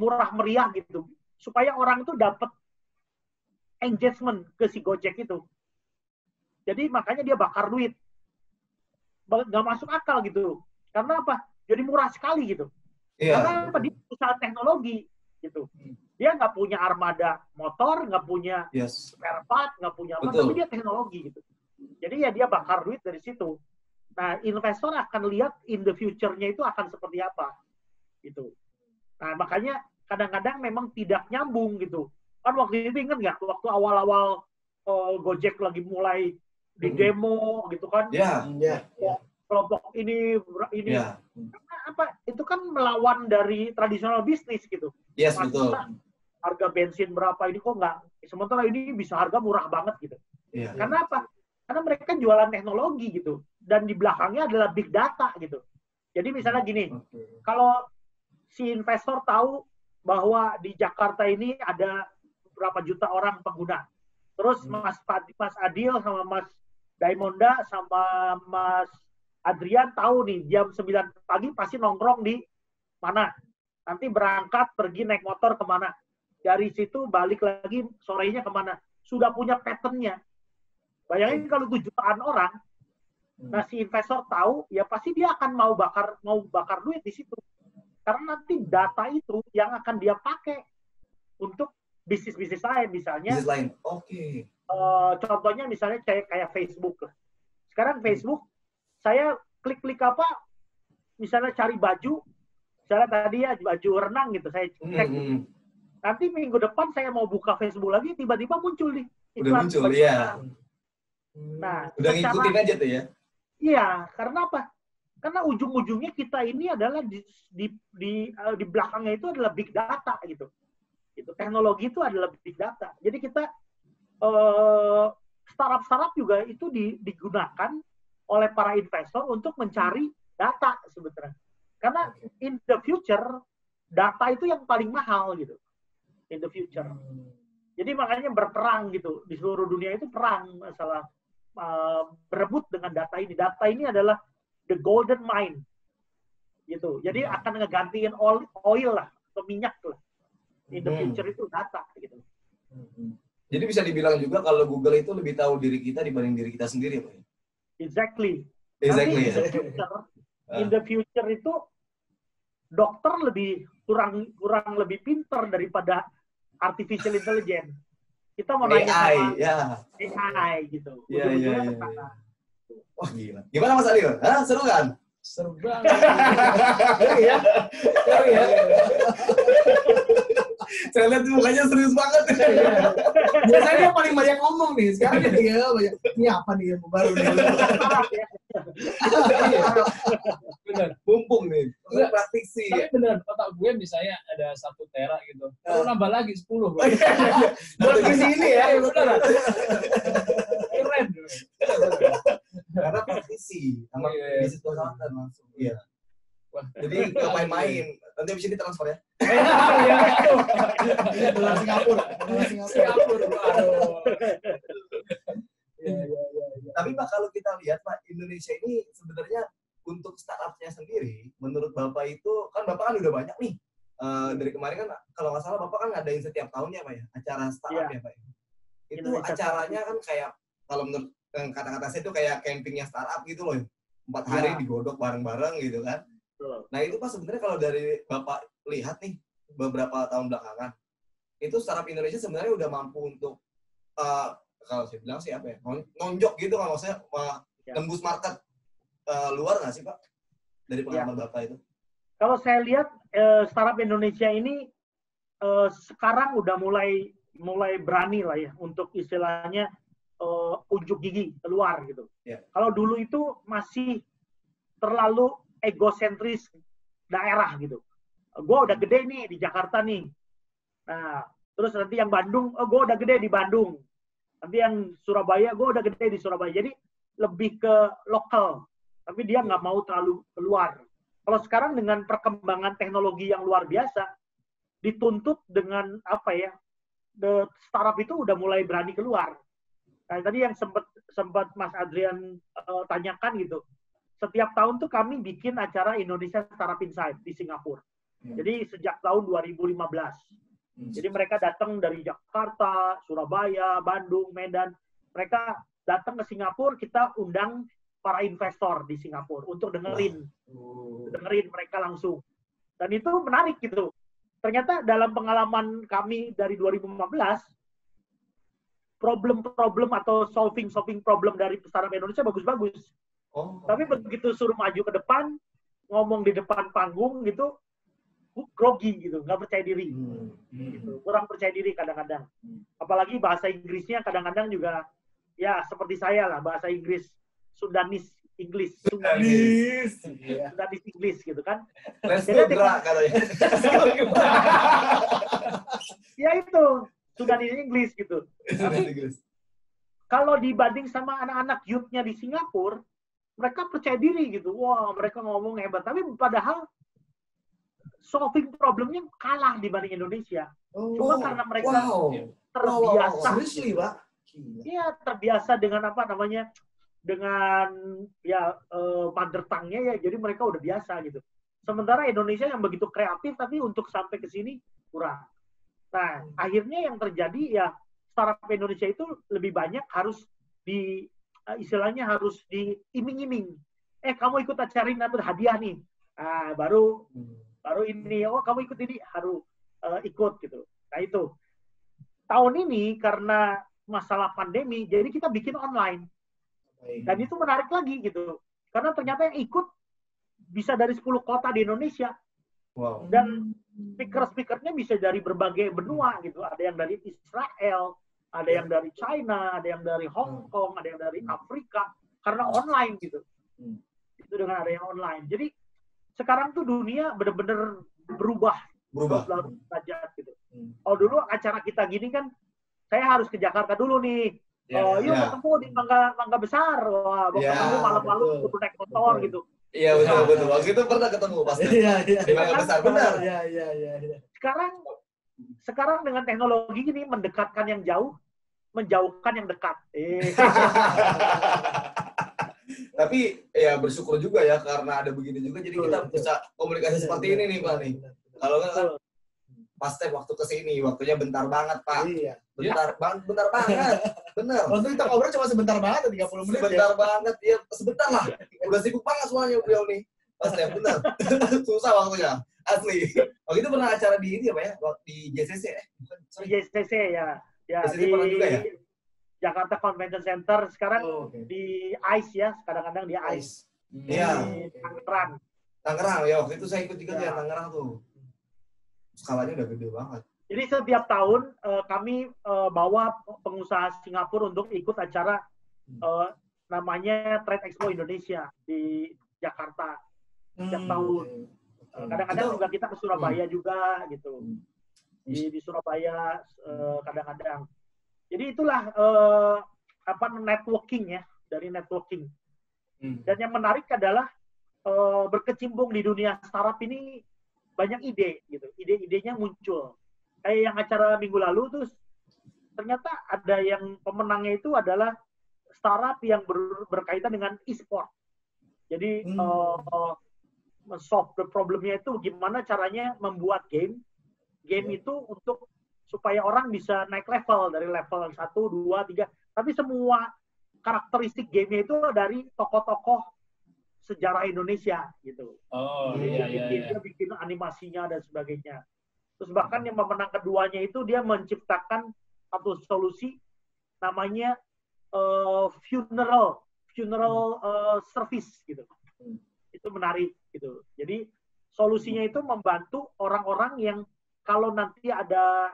murah meriah gitu, supaya orang itu dapat engagement ke si Gojek itu. Jadi makanya dia bakar duit. Nggak masuk akal gitu. Karena apa? Jadi murah sekali gitu. Karena apa? Dia perusahaan teknologi gitu. Dia nggak punya armada motor, nggak punya spare part, nggak punya apa, tapi dia teknologi gitu. Jadi ya dia bakar duit dari situ. Nah, investor akan lihat in the future-nya itu akan seperti apa gitu. Nah, makanya kadang-kadang memang tidak nyambung gitu. Kan waktu itu ingat nggak? Waktu awal-awal Gojek lagi mulai di demo gitu kan? Kelompok ini. Karena apa? Itu kan melawan dari tradisional bisnis gitu. Yes, betul. Harga bensin berapa ini kok nggak? Sementara ini bisa harga murah banget gitu. Karena apa? Karena mereka jualan teknologi gitu. Dan di belakangnya adalah big data gitu. Jadi misalnya gini, kalau si investor tahu bahwa di Jakarta ini ada berapa juta orang pengguna. Terus Mas Adil sama Mas Daimonda sama Mas Adrian tahu nih jam 9 pagi pasti nongkrong di mana. Nanti berangkat pergi naik motor kemana. Dari situ balik lagi sorenya kemana. Sudah punya pattern-nya. Bayangin kalau 7 jutaan orang, nah si investor tahu, ya pasti dia akan mau bakar duit di situ. Karena nanti data itu yang akan dia pakai untuk bisnis-bisnis lain, misalnya. Bisnis lain, oke. Contohnya misalnya kayak Facebook. Sekarang Facebook, saya klik-klik apa, misalnya cari baju, misalnya tadi ya baju renang gitu, saya cek. Nanti minggu depan saya mau buka Facebook lagi, tiba-tiba muncul nih. Udah muncul, ya. Nah, udah ngikutin aja tuh ya? Iya, karena apa? Karena ujung-ujungnya kita ini adalah di belakangnya itu adalah big data gitu. Teknologi itu adalah big data. Jadi kita startup juga itu digunakan oleh para investor untuk mencari data sebenarnya. Karena in the future data itu yang paling mahal gitu. In the future. Jadi makanya berperang gitu. Di seluruh dunia itu perang masalah berebut dengan data ini. Data ini adalah the golden mine. Gitu. Jadi akan ngegantiin oil lah, atau minyak lah. In the future itu data gitu. Jadi bisa dibilang juga kalau Google itu lebih tahu diri kita dibanding diri kita sendiri, Pak. Exactly. Exactly. In the future itu dokter kurang lebih pinter daripada artificial intelligence. Kita mau nanya sama AI gitu. Iya. Wah, gila. Gimana Mas Adil? Seru kan? Seru banget. Seru ya. Saya lihat mukanya serius banget. Biasanya dia paling banyak ngomong nih. Sekarang dia banyak. Ini apa nih yang baru nih? Benar, mumpung nih. Praktisi. Tapi benar, otak gue misalnya ada 1 tera gitu. Kalau nambah lagi 10. Buat isi ini ya. Benar. Keren. Karena praktisi. Sama bisnis konsultan langsung. Iya. Wah. Jadi nggak main-main. Nanti abis ini transfer ya. Iya, itu. Dolar Singapura. Dolar Singapura. Singapura. Aduh. Iya. Tapi Pak, kalau kita lihat Pak, Indonesia ini sebenarnya untuk startup-nya sendiri, menurut Bapak itu, kan Bapak kan udah banyak nih. Dari kemarin kan, kalau nggak salah Bapak kan ngadain setiap tahunnya Pak ya, acara startup ya Pak. Itu Indonesia acaranya kan kayak, kalau menurut kata-kata saya itu kayak campingnya startup gitu loh. 4 hari digodok bareng-bareng gitu kan. Nah itu Pak sebenarnya kalau dari Bapak lihat nih, beberapa tahun belakangan, itu startup Indonesia sebenarnya udah mampu untuk, kalau saya bilang sih apa ya, nonjok gitu kalau saya tembus market luar nggak sih Pak? Dari pengalaman Bapak itu? Kalau saya lihat startup Indonesia ini sekarang udah mulai berani lah ya untuk istilahnya unjuk gigi keluar gitu. Kalau dulu itu masih terlalu egosentris daerah gitu. Gue udah gede nih di Jakarta nih. Nah, terus nanti yang Bandung, gue udah gede di Bandung. Nanti yang Surabaya, gue udah gede di Surabaya. Jadi lebih ke lokal. Tapi dia nggak mau terlalu keluar. Kalau sekarang dengan perkembangan teknologi yang luar biasa, dituntut dengan apa ya, startup itu udah mulai berani keluar. Nah, tadi yang sempat Mas Adrian tanyakan gitu. Setiap tahun tuh kami bikin acara Indonesia Startup Insight di Singapura. Jadi sejak tahun 2015. Jadi mereka datang dari Jakarta, Surabaya, Bandung, Medan. Mereka datang ke Singapura, kita undang para investor di Singapura untuk dengerin mereka langsung. Dan itu menarik gitu. Ternyata dalam pengalaman kami dari 2015, problem-problem atau solving problem dari startup Indonesia bagus-bagus. Tapi begitu suruh maju ke depan, ngomong di depan panggung gitu, grogi gitu, nggak percaya diri. Gitu. Kurang percaya diri kadang-kadang. Apalagi bahasa Inggrisnya kadang-kadang juga, ya seperti saya lah, bahasa Inggris Sundanese English gitu kan. Jadi katanya. Ya itu, Sundanese English gitu. Kalau dibanding sama anak-anak youth-nya di Singapura, mereka percaya diri gitu. Wah, mereka ngomong hebat. Tapi padahal solving problemnya kalah dibanding Indonesia. Cuma karena mereka terbiasa. Seriously, Pak? Iya, terbiasa dengan apa namanya, dengan ya mother tongue-nya ya. Jadi mereka udah biasa gitu. Sementara Indonesia yang begitu kreatif, tapi untuk sampai ke sini kurang. Nah, akhirnya yang terjadi ya startup Indonesia itu lebih banyak harus istilahnya harus diiming-iming. Kamu ikut acara ini dapat hadiah nih. Nah, baru ini, kamu ikut ini, harus ikut gitu. Nah itu. Tahun ini karena masalah pandemi, jadi kita bikin online. Dan itu menarik lagi gitu. Karena ternyata yang ikut bisa dari 10 kota di Indonesia. Wow. Dan speaker-speakernya bisa dari berbagai benua gitu. Ada yang dari Israel, ada yang dari China, ada yang dari Hong Kong, ada yang dari Afrika. Karena online gitu. Itu dengan ada yang online. Jadi sekarang tuh dunia benar-benar berubah. Derajat gitu. Kalau dulu acara kita gini kan, saya harus ke Jakarta dulu nih. Yuk ketemu di Mangga Besar. Wah, ketemu malam-malam kudu naik motor gitu. Iya betul. Waktu itu pernah ketemu pasti. Iya. Di Mangga Besar benar. Iya. Sekarang dengan teknologi ini mendekatkan yang jauh, menjauhkan yang dekat. Tapi ya bersyukur juga ya karena ada begini juga jadi kita bisa komunikasi seperti ini nih Pak nih. Kalau nggak kan pasti waktu kesini waktunya bentar banget Pak. Iya. Bentar banget. Bener. Waktu kita ngobrol cuma sebentar banget 30 menit. Sebentar banget ya, sebentar lah. Udah sibuk banget soalnya beliau nih. Pasti bener. Susah waktunya. Asli. Waktu itu pernah acara di ini apa ya? Di JCC Di JCC ya. Ya JCC pernah juga ya? Jakarta Convention Center sekarang di ICE ya, kadang-kadang di ICE. Iya. Tangerang ya, waktu itu saya ikut juga di Tangerang tuh. Skalanya udah gede banget. Jadi setiap tahun kami bawa pengusaha Singapura untuk ikut acara namanya Trade Expo Indonesia di Jakarta setiap tahun. Kadang-kadang juga kita ke Surabaya juga gitu. Di Surabaya kadang-kadang. Jadi itulah networking ya, dari networking. Dan yang menarik adalah berkecimpung di dunia startup ini banyak ide gitu. Ide-idenya muncul. Kayak yang acara minggu lalu tuh ternyata ada yang pemenangnya itu adalah startup yang berkaitan dengan e-sport. Jadi solve the problemnya itu gimana caranya membuat game itu untuk supaya orang bisa naik level dari level 1, 2, 3. Tapi semua karakteristik gamenya itu dari tokoh-tokoh sejarah Indonesia gitu. Oh iya. Dia bikin animasinya dan sebagainya. Terus bahkan yang pemenang keduanya itu dia menciptakan satu solusi namanya funeral service gitu. Itu menarik gitu. Jadi solusinya itu membantu orang-orang yang kalau nanti ada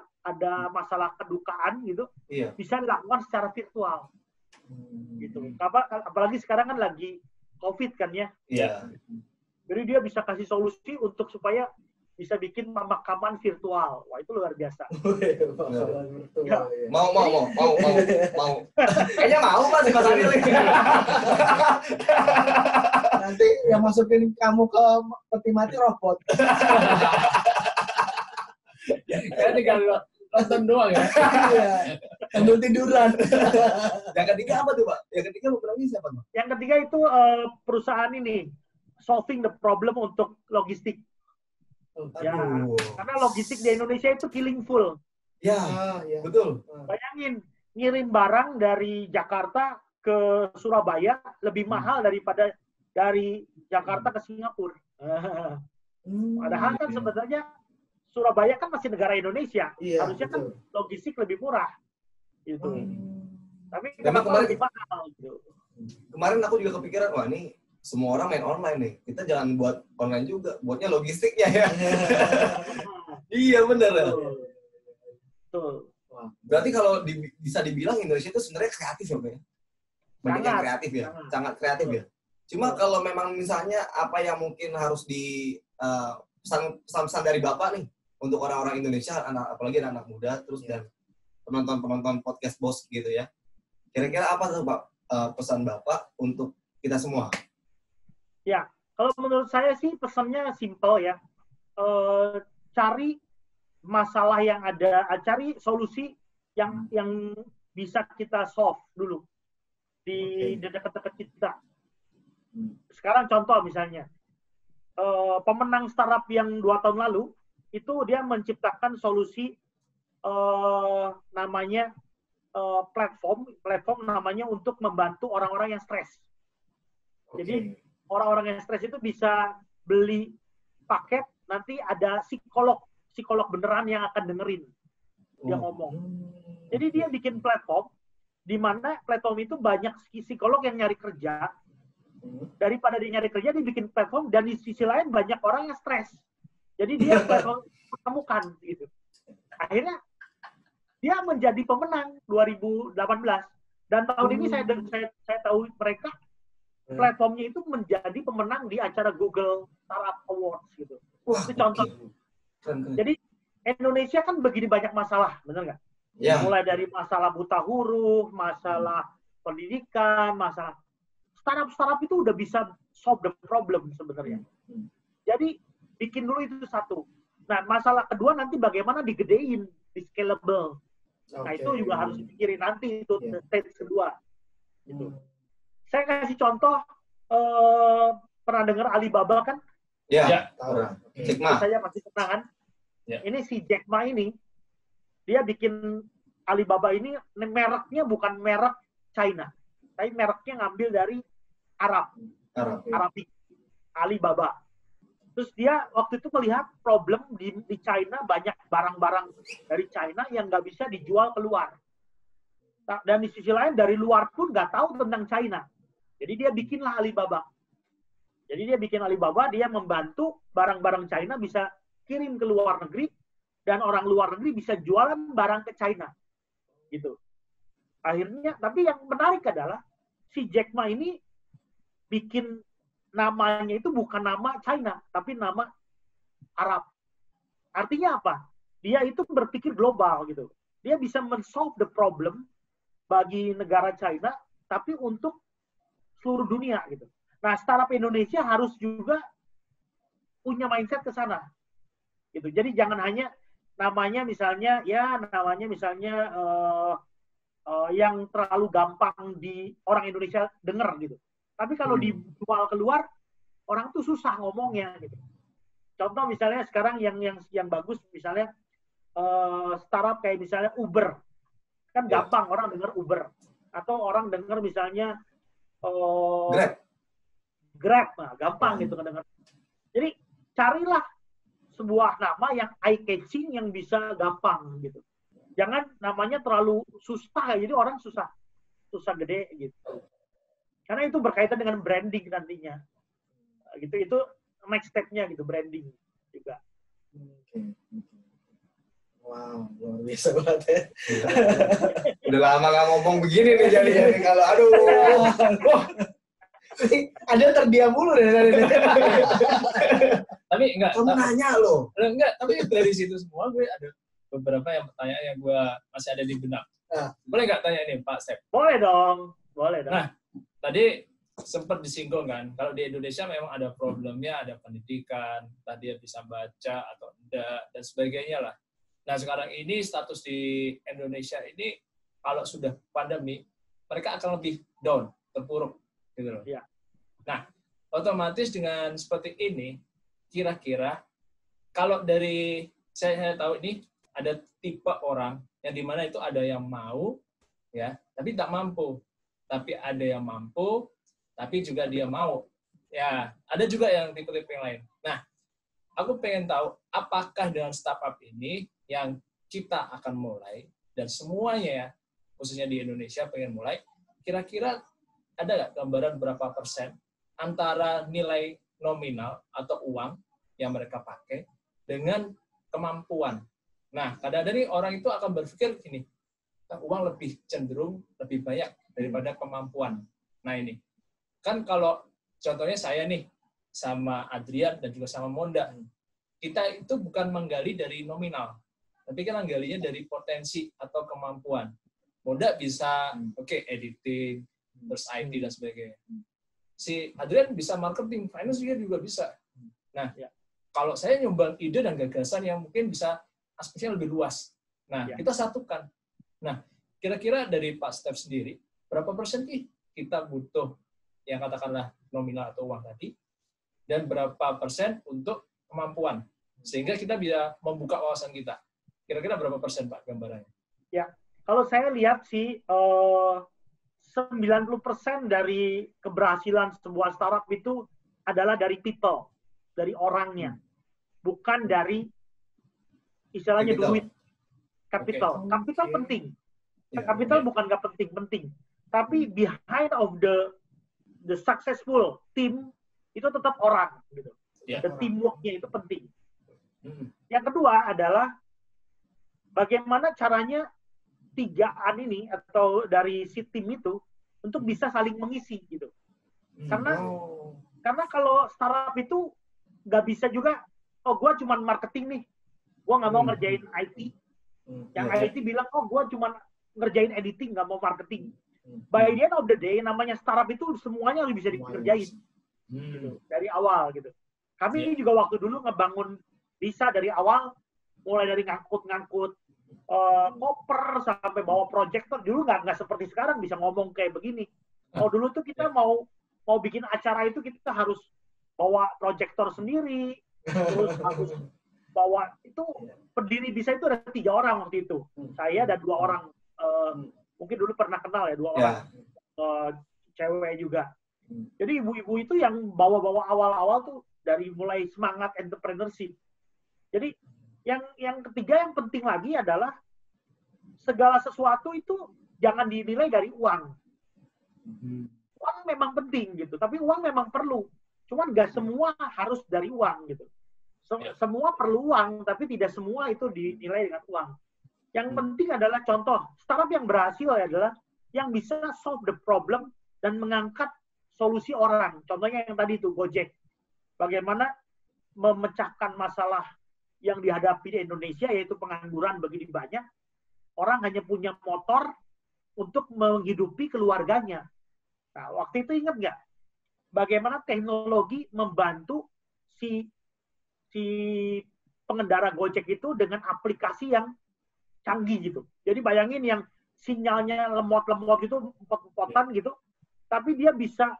masalah kedukaan gitu, bisa dilakukan secara virtual. Gitu. Apalagi sekarang kan lagi COVID kan ya. Iya. Jadi dia bisa kasih solusi untuk supaya bisa bikin pemakaman virtual. Wah, itu luar biasa. Ya. Mau. Kayaknya mau Pak si Mas Adil. Nanti yang masukin kamu ke peti mati robot. Ya tinggal nonton doang ya. Iya. Sambil tiduran. Yang ketiga apa tuh Pak? Yang ketiga pemenangnya siapa Pak? Yang ketiga itu perusahaan ini solving the problem untuk logistik. Ya, karena logistik di Indonesia itu killing full. Ya, betul. Bayangin, ngirim barang dari Jakarta ke Surabaya lebih mahal daripada dari Jakarta ke Singapura. Padahal kan sebenarnya Surabaya kan masih negara Indonesia. Harusnya kan logistik lebih murah. Gitu. Tapi kenapa lebih mahal? Gitu. Kemarin aku juga kepikiran, wah ini semua orang main online nih. Kita jangan buat online juga, buatnya logistiknya ya. Iya benar. Betul. Berarti kalau bisa dibilang Indonesia itu sebenarnya kreatif ya, Pak? Banyak yang kreatif ya, sangat kreatif ya. Cuma kalau memang misalnya apa yang mungkin harus di pesan-pesan dari Bapak nih untuk orang-orang Indonesia, apalagi anak muda, terus dan penonton podcast Bos gitu ya. Kira-kira apa tuh Pak pesan Bapak untuk kita semua? Ya, kalau menurut saya sih pesannya simple ya. Cari masalah yang ada, cari solusi yang bisa kita solve dulu di dekat-dekat kita. Sekarang contoh misalnya, pemenang startup yang 2 tahun lalu, itu dia menciptakan solusi namanya platform namanya untuk membantu orang-orang yang stres. Jadi orang-orang yang stres itu bisa beli paket, nanti ada psikolog beneran yang akan dengerin dia ngomong. Jadi dia bikin platform, di mana platform itu banyak psikolog yang nyari kerja. Daripada dia nyari kerja, dia bikin platform, dan di sisi lain banyak orang yang stres. Jadi dia platform menemukan gitu. Akhirnya dia menjadi pemenang 2018. Dan tahun ini saya tahu mereka platformnya itu menjadi pemenang di acara Google Startup Awards gitu. Wah, itu contoh. Jadi Indonesia kan begini banyak masalah, benar nggak? Ya. Mulai dari masalah buta huruf, masalah pendidikan, masalah startup itu udah bisa solve the problem sebenarnya. Jadi bikin dulu itu satu. Nah, masalah kedua nanti bagaimana digedein, di scalable. Nah, itu juga harus dipikirin nanti itu stage kedua. Gitu. Saya kasih contoh, pernah dengar Alibaba kan? Ya, Jack Ma. Saya pasti pernah kan? Ya. Ini si Jack Ma ini, dia bikin Alibaba ini, mereknya bukan merek China, tapi mereknya ngambil dari Arabik, Alibaba. Terus dia waktu itu melihat problem di China, banyak barang-barang dari China yang nggak bisa dijual keluar. Dan di sisi lain dari luar pun nggak tahu tentang China. Jadi dia bikinlah Alibaba. Jadi dia bikin Alibaba, dia membantu barang-barang China bisa kirim ke luar negeri, dan orang luar negeri bisa jualan barang ke China. Gitu. Akhirnya, tapi yang menarik adalah si Jack Ma ini bikin namanya itu bukan nama China, tapi nama Arab. Artinya apa? Dia itu berpikir global gitu. Dia bisa men-solve the problem bagi negara China, tapi untuk seluruh dunia gitu. Nah, startup Indonesia harus juga punya mindset ke sana. Gitu. Jadi jangan hanya namanya misalnya yang terlalu gampang di orang Indonesia dengar gitu. Tapi kalau dijual keluar, orang tuh susah ngomongnya gitu. Contoh misalnya sekarang yang bagus misalnya startup kayak misalnya Uber. Kan gampang orang dengar Uber. Atau orang dengar misalnya Grab. Nah, gampang gitu kan dengar. Jadi carilah sebuah nama yang eye-catching yang bisa gampang gitu. Jangan namanya terlalu susah, jadi orang susah gede gitu. Karena itu berkaitan dengan branding nantinya. Gitu, itu next step-nya gitu, branding juga. Wow, luar biasa banget ya. Udah lama nggak ngomong begini nih jadinya nih kalau aduh. Ada terdiam mulu deh tadi. Tapi enggak. Kamu nanya loh. Enggak, tapi dari situ semua gue ada beberapa yang pertanyaan yang gue masih ada di benak. Nah. Boleh nggak tanya nih Pak Sep? Boleh dong. Nah, tadi sempat disinggung kan, kalau di Indonesia memang ada problemnya, ada pendidikan, entah dia bisa baca atau enggak, dan sebagainya lah. Nah, sekarang ini status di Indonesia ini, kalau sudah pandemi, mereka akan lebih down, terpuruk. Gitu loh. Ya. Nah, otomatis dengan seperti ini, kira-kira, kalau dari, saya tahu ini, ada tipe orang, yang dimana itu ada yang mau, ya, tapi tak mampu. Tapi ada yang mampu, tapi juga dia mau. Ya, ada juga yang tipe-tipe yang lain. Nah, aku pengen tahu apakah dengan startup ini yang kita akan mulai dan semuanya ya, khususnya di Indonesia pengen mulai, kira-kira ada nggak gambaran berapa persen antara nilai nominal atau uang yang mereka pakai dengan kemampuan. Nah, kadang-kadang orang itu akan berpikir gini, uang lebih cenderung lebih banyak daripada kemampuan. Nah ini, kan kalau contohnya saya nih, sama Adrian dan juga sama Monda, kita itu bukan menggali dari nominal, tapi kan menggalinya dari potensi atau kemampuan. Monda bisa, editing, terus IT dan sebagainya. Si Adrian bisa marketing, finance juga bisa. Nah, kalau saya nyumbang ide dan gagasan yang mungkin bisa aspeknya lebih luas. Nah, kita satukan. Nah, kira-kira dari Pak Step sendiri, berapa persen kita butuh yang katakanlah nominal atau uang tadi, dan berapa persen untuk kemampuan, sehingga kita bisa membuka wawasan kita. Kira-kira berapa persen, Pak, gambarannya? Ya, kalau saya lihat sih, 90% dari keberhasilan sebuah startup itu adalah dari people, dari orangnya, bukan dari istilahnya duit, capital. Capital penting. Capital bukan nggak penting, tapi behind of the successful team itu tetap orang gitu. The teamwork-nya itu penting. Yang kedua adalah bagaimana caranya 3an ini atau dari si tim itu untuk bisa saling mengisi gitu. Karena kalau startup itu nggak bisa juga, gue cuma marketing nih, gue nggak mau ngerjain IT. Yang IT bilang, gue cuma ngerjain editing, nggak mau marketing. By the end of the day, namanya startup itu semuanya harus bisa dikerjain. Gitu, dari awal gitu. Kami juga waktu dulu ngebangun bisa dari awal, mulai dari ngangkut koper sampai bawa proyektor. Dulu nggak seperti sekarang bisa ngomong kayak begini. Oh dulu tuh kita mau bikin acara itu kita harus bawa proyektor sendiri, terus harus bawa itu pendiri bisa itu ada 3 orang waktu itu. Saya dan 2 orang. Mungkin dulu pernah kenal ya 2 orang cewek juga. Jadi ibu-ibu itu yang bawa-bawa awal-awal tuh dari mulai semangat entrepreneurship. Jadi yang ketiga yang penting lagi adalah segala sesuatu itu jangan dinilai dari uang. Uang memang penting gitu, tapi uang memang perlu. Cuman nggak semua harus dari uang gitu. Semua perlu uang, tapi tidak semua itu dinilai dengan uang. Yang penting adalah contoh, startup yang berhasil adalah yang bisa solve the problem dan mengangkat solusi orang. Contohnya yang tadi itu, Gojek. Bagaimana memecahkan masalah yang dihadapi di Indonesia, yaitu pengangguran begitu banyak. Orang hanya punya motor untuk menghidupi keluarganya. Nah, waktu itu ingat nggak? bagaimana teknologi membantu si pengendara Gojek itu dengan aplikasi yang canggih gitu. Jadi bayangin yang sinyalnya lemot-lemot gitu, empot-empotan gitu, tapi dia bisa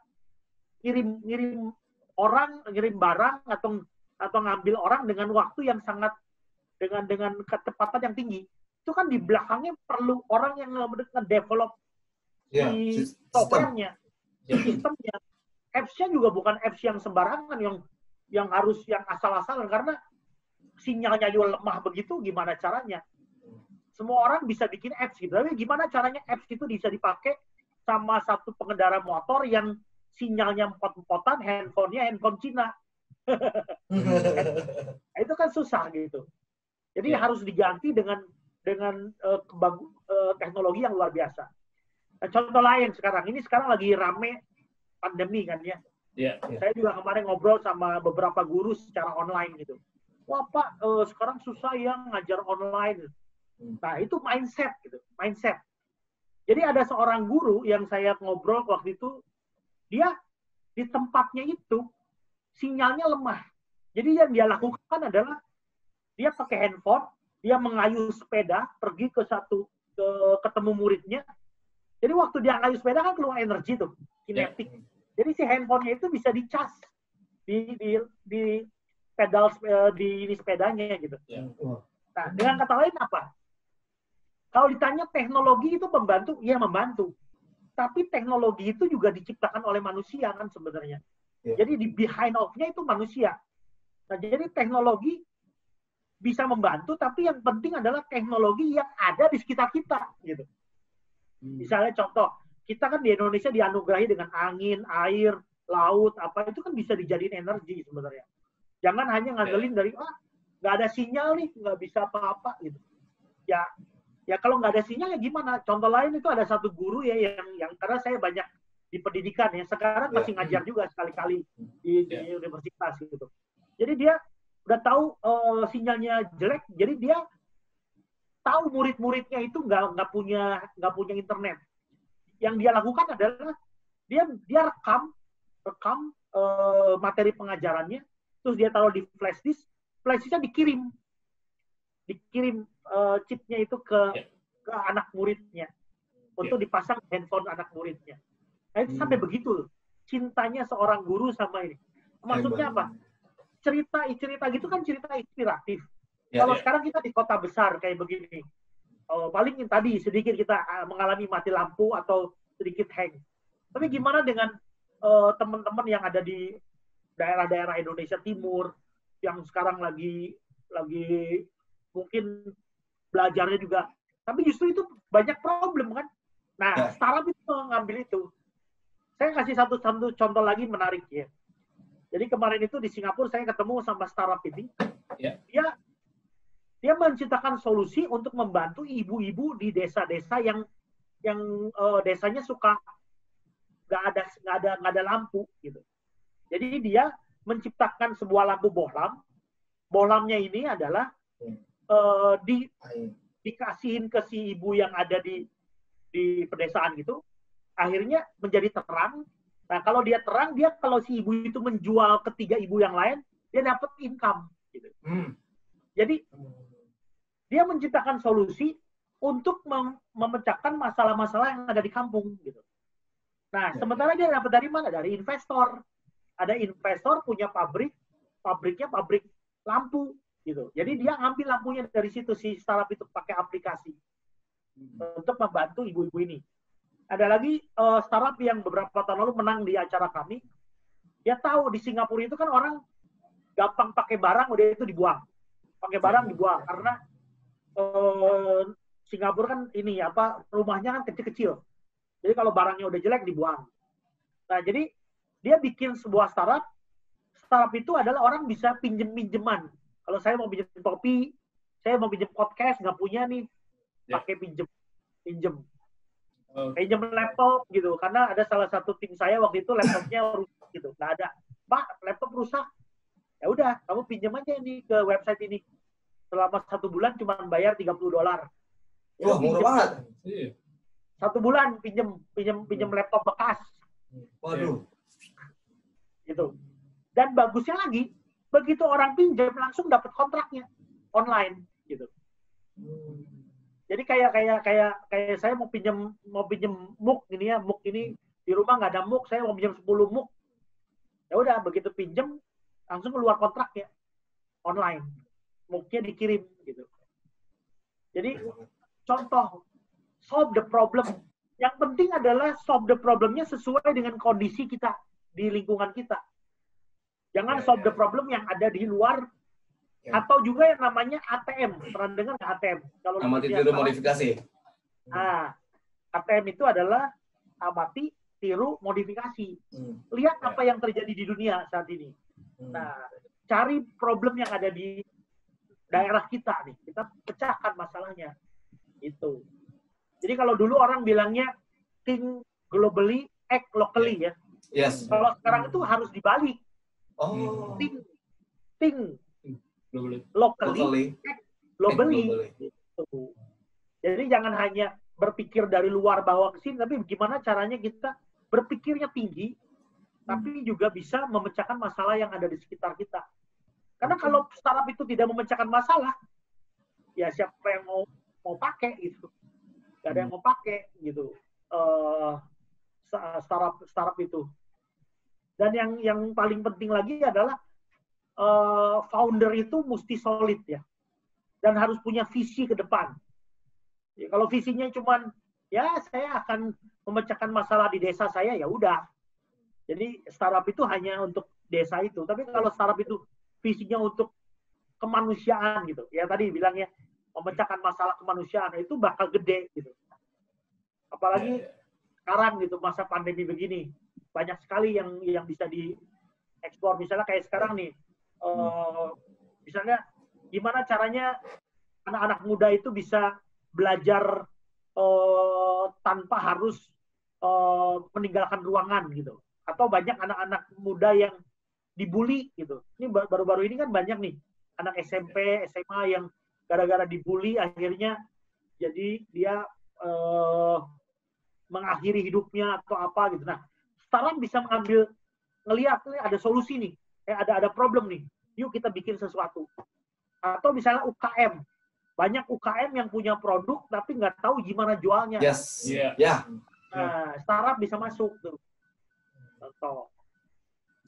ngirim orang, ngirim barang atau ngambil orang dengan waktu yang sangat dengan kecepatan yang tinggi. Itu kan di belakangnya perlu orang yang nge-develop si software-nya, sistemnya. Apps-nya juga bukan apps yang sembarangan, yang harus yang asal-asalan, karena sinyalnya juga lemah begitu, gimana caranya? Semua orang bisa bikin apps gitu, tapi gimana caranya apps itu bisa dipakai sama satu pengendara motor yang sinyalnya empot-empotan, handphonenya handphone Cina. Itu kan susah gitu. Jadi harus diganti dengan teknologi yang luar biasa. Nah, contoh lain sekarang lagi rame pandemi kan ya. Saya juga kemarin ngobrol sama beberapa guru secara online gitu. Wah Pak, sekarang susah ya ngajar online. Nah itu mindset gitu, mindset. Jadi ada seorang guru yang saya ngobrol waktu itu, dia di tempatnya itu sinyalnya lemah. Jadi yang dia lakukan adalah dia pakai handphone, dia mengayuh sepeda pergi ketemu muridnya. Jadi waktu dia ngayuh sepeda kan keluar energi tuh, kinetik. Jadi si handphonenya itu bisa dicas di pedal di ini sepedanya gitu. Nah, dengan kata lain apa? Kalau ditanya teknologi itu membantu, iya membantu. Tapi teknologi itu juga diciptakan oleh manusia kan sebenarnya. Jadi di behind of-nya itu manusia. Nah, jadi teknologi bisa membantu, tapi yang penting adalah teknologi yang ada di sekitar kita gitu. Misalnya contoh, kita kan di Indonesia dianugerahi dengan angin, air, laut, apa itu kan bisa dijadiin energi sebenarnya. Jangan hanya ngandelin dari nggak ada sinyal nih, nggak bisa apa-apa gitu. Ya kalau nggak ada sinyal ya gimana? Contoh lain itu ada satu guru ya yang karena saya banyak di pendidikan ya, sekarang masih ngajar juga sekali-kali di universitas gitu. Jadi dia udah tahu sinyalnya jelek, jadi dia tahu murid-muridnya itu nggak punya internet. Yang dia lakukan adalah dia rekam materi pengajarannya, terus dia taruh di flash disknya dikirim chipnya itu ke anak muridnya untuk dipasang handphone anak muridnya. Nah, itu sampai begitu cintanya seorang guru sama ini. Maksudnya apa? Cerita gitu kan cerita inspiratif. Kalau sekarang kita di kota besar kayak begini, paling tadi sedikit kita mengalami mati lampu atau sedikit hang. Tapi gimana dengan teman-teman yang ada di daerah-daerah Indonesia Timur yang sekarang lagi mungkin belajarnya juga, tapi justru itu banyak problem kan. Nah, startup itu mengambil itu. Saya kasih satu contoh lagi menarik ya. Jadi kemarin itu di Singapura saya ketemu sama startup ini. Dia menciptakan solusi untuk membantu ibu-ibu di desa-desa yang desanya suka nggak ada lampu gitu. Jadi dia menciptakan sebuah lampu bohlam. Bohlamnya ini adalah dikasihin ke si ibu yang ada di pedesaan gitu, akhirnya menjadi terang. Nah kalau dia terang, dia kalau si ibu itu menjual ke 3 ibu yang lain, dia dapat income gitu. Jadi dia menciptakan solusi untuk memecahkan masalah-masalah yang ada di kampung gitu. Nah sementara dia dapat dari mana? Dari investor. Ada investor punya pabriknya pabrik lampu gitu. Jadi dia ambil lampunya dari situ, si startup itu pakai aplikasi untuk membantu ibu-ibu ini. Ada lagi startup yang beberapa tahun lalu menang di acara kami. Dia tahu di Singapura itu kan orang gampang pakai barang udah itu dibuang. Pakai barang dibuang karena Singapura kan ini rumahnya kan kecil-kecil. Jadi kalau barangnya udah jelek dibuang. Nah, jadi dia bikin sebuah startup. Startup itu adalah orang bisa pinjeman. Kalau saya mau pinjem topi, saya mau pinjem podcast, nggak punya nih, pakai pinjem. Pinjem laptop gitu. Karena ada salah satu tim saya waktu itu laptopnya rusak gitu. Nggak ada. Pak, laptop rusak. Ya udah, kamu pinjem aja nih ke website ini. Selama 1 bulan cuma bayar $30. Wah, murah banget. 1 bulan pinjem laptop bekas. Waduh. gitu. Dan bagusnya lagi, begitu orang pinjam langsung dapat kontraknya online gitu. Jadi kayak saya mau pinjam muk ini ya, muk ini di rumah nggak ada muk, saya mau pinjam 10 muk. Ya udah begitu pinjam langsung keluar kontraknya online. Muknya dikirim gitu. Jadi contoh solve the problem. Yang penting adalah solve the problemnya sesuai dengan kondisi kita di lingkungan kita. Jangan solve the problem yang ada di luar. Atau juga yang namanya ATM. Pernah dengar nggak ATM? Kalau amati tiru modifikasi. Nah, ATM itu adalah amati tiru modifikasi. Lihat apa yang terjadi di dunia saat ini. Nah, cari problem yang ada di daerah kita nih. Kita pecahkan masalahnya. Itu. Jadi kalau dulu orang bilangnya think globally, act locally ya. Yes. Kalau sekarang itu harus dibalik. Oh. Think Globally. locally, act globally. Gitu. Jadi jangan hanya berpikir dari luar bawah ke sini, tapi gimana caranya kita berpikirnya tinggi, tapi juga bisa memecahkan masalah yang ada di sekitar kita. Karena kalau startup itu tidak memecahkan masalah, ya siapa yang mau pakai gitu? Gak ada yang mau pakai gitu. Startup itu. Dan yang paling penting lagi adalah founder itu mesti solid ya. Dan harus punya visi ke depan. Ya, kalau visinya cuman ya saya akan memecahkan masalah di desa saya, ya udah. Jadi startup itu hanya untuk desa itu. Tapi kalau startup itu visinya untuk kemanusiaan gitu. Ya tadi bilangnya memecahkan masalah kemanusiaan itu bakal gede gitu. Apalagi sekarang gitu masa pandemi begini. Banyak sekali yang bisa diekspor. Misalnya kayak sekarang nih. Misalnya gimana caranya anak-anak muda itu bisa belajar tanpa harus meninggalkan ruangan gitu. Atau banyak anak-anak muda yang dibully gitu. Ini baru-baru ini kan banyak nih anak SMP, SMA yang gara-gara dibully akhirnya jadi dia mengakhiri hidupnya atau apa gitu. Nah, startup bisa ngelihat nih ada solusi nih. Ada problem nih. Yuk kita bikin sesuatu. Atau misalnya UKM. Banyak UKM yang punya produk tapi nggak tahu gimana jualnya. Yes. Iya. Ya. Nah, startup bisa masuk tuh. Contoh.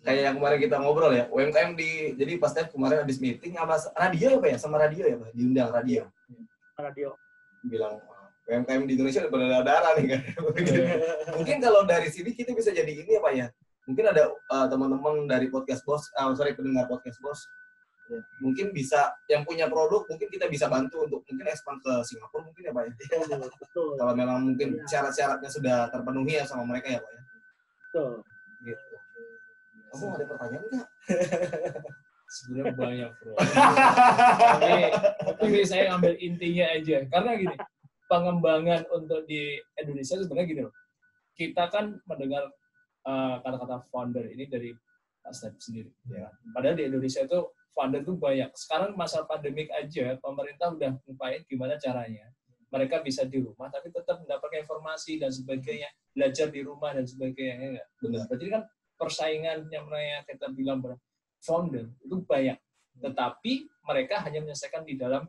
Kayak yang kemarin kita ngobrol ya, UMKM jadi pas kemarin habis meeting sama radio ya Pak ya? Sama radio ya Pak? Diundang radio. Radio. Bilang, UMKM di Indonesia udah berdarah nih kan. Mungkin kalau dari sini kita bisa jadi ini ya Pak ya? Mungkin ada teman-teman dari podcast Bos, pendengar podcast Bos, ya, mungkin bisa yang punya produk, mungkin kita bisa bantu untuk mungkin expand ke Singapura mungkin ya Pak ya? Betul. Kalau memang mungkin syarat-syaratnya sudah terpenuhi ya sama mereka ya Pak ya? Betul. Gitu. Kamu ada pertanyaan nggak? Sebenarnya banyak bro. tapi saya ambil intinya aja. Karena gini, pengembangan untuk di Indonesia sebenarnya gini loh. Kita kan mendengar kata-kata founder ini dari Pak Step sendiri. Ya. Padahal di Indonesia itu founder itu banyak. Sekarang masa pandemik aja, pemerintah udah ngupayain gimana caranya. Mereka bisa di rumah, tapi tetap mendapatkan informasi dan sebagainya. Belajar di rumah dan sebagainya. Benar. Berarti kan persaingan yang kita bilang founder itu banyak. Tetapi mereka hanya menyelesaikan di dalam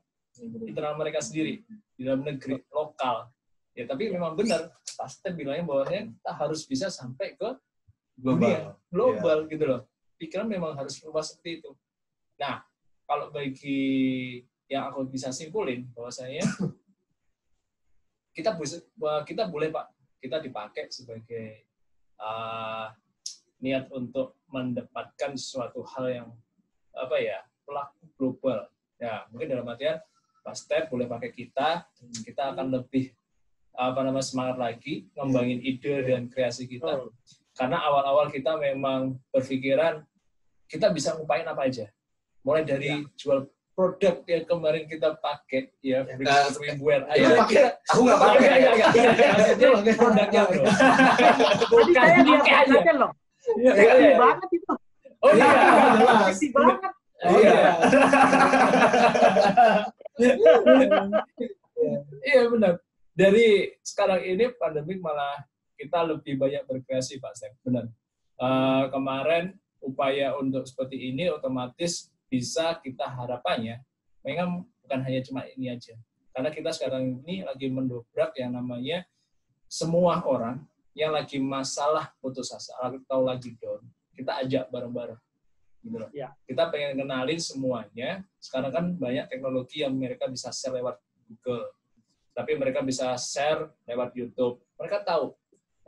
internal mereka sendiri. Di dalam negeri, lokal. Ya, tapi memang benar, pasti bilangnya bahwa kita harus bisa sampai ke dunia, global gitu loh. Pikiran memang harus berubah seperti itu. Nah, kalau bagi yang aku bisa simpulin, bahwasanya kita boleh Pak, kita dipakai sebagai niat untuk mendapatkan sesuatu hal yang pelaku global. Ya, mungkin dalam artian Pak Step boleh pakai kita akan lebih semangat lagi ngembangin ide dan kreasi kita. Karena awal-awal kita memang berpikiran kita bisa ngupain apa aja. Mulai dari jual produk yang kemarin kita pakai ya, swimwear. Aku nggak pakai. Maksudnya produknya bro. Tadi saya lihat aja loh. Seksi banget itu. Oh iya, seksi banget. Iya benar. Dari sekarang ini pandemik malah kita lebih banyak berkreasi Pak Step. Benar. Kemarin upaya untuk seperti ini, otomatis bisa kita harapannya, memang bukan hanya cuma ini aja. Karena kita sekarang ini lagi mendobrak yang namanya semua orang yang lagi masalah putus asa atau lagi down, kita ajak bareng-bareng. Gitu loh. Ya. Kita pengen kenalin semuanya. Sekarang kan banyak teknologi yang mereka bisa share lewat Google, tapi mereka bisa share lewat YouTube. Mereka tahu,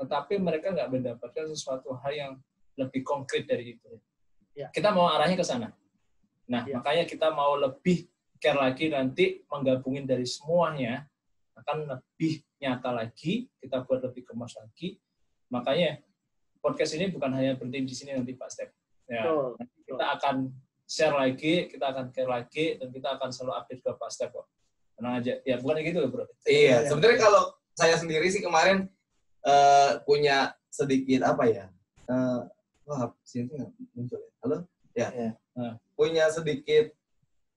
tetapi mereka nggak mendapatkan sesuatu hal yang lebih konkret dari itu. Ya. Kita mau arahnya ke sana. Nah, Ya. makanya kita mau lebih care lagi nanti menggabungin dari semuanya akan lebih nyata lagi, kita buat lebih kemas lagi. Makanya podcast ini bukan hanya berhenti di sini nanti Pak Step. Ya, Betul. kita akan share lagi, kita akan care lagi, dan kita akan selalu update ke Pak Step kok. Tenang aja. Ya, bukan gitu loh, bro. Iya, sebenarnya kalau saya sendiri sih kemarin punya sedikit apa ya? Wah, sini nggak muncul ya? Halo? Ya. Punya sedikit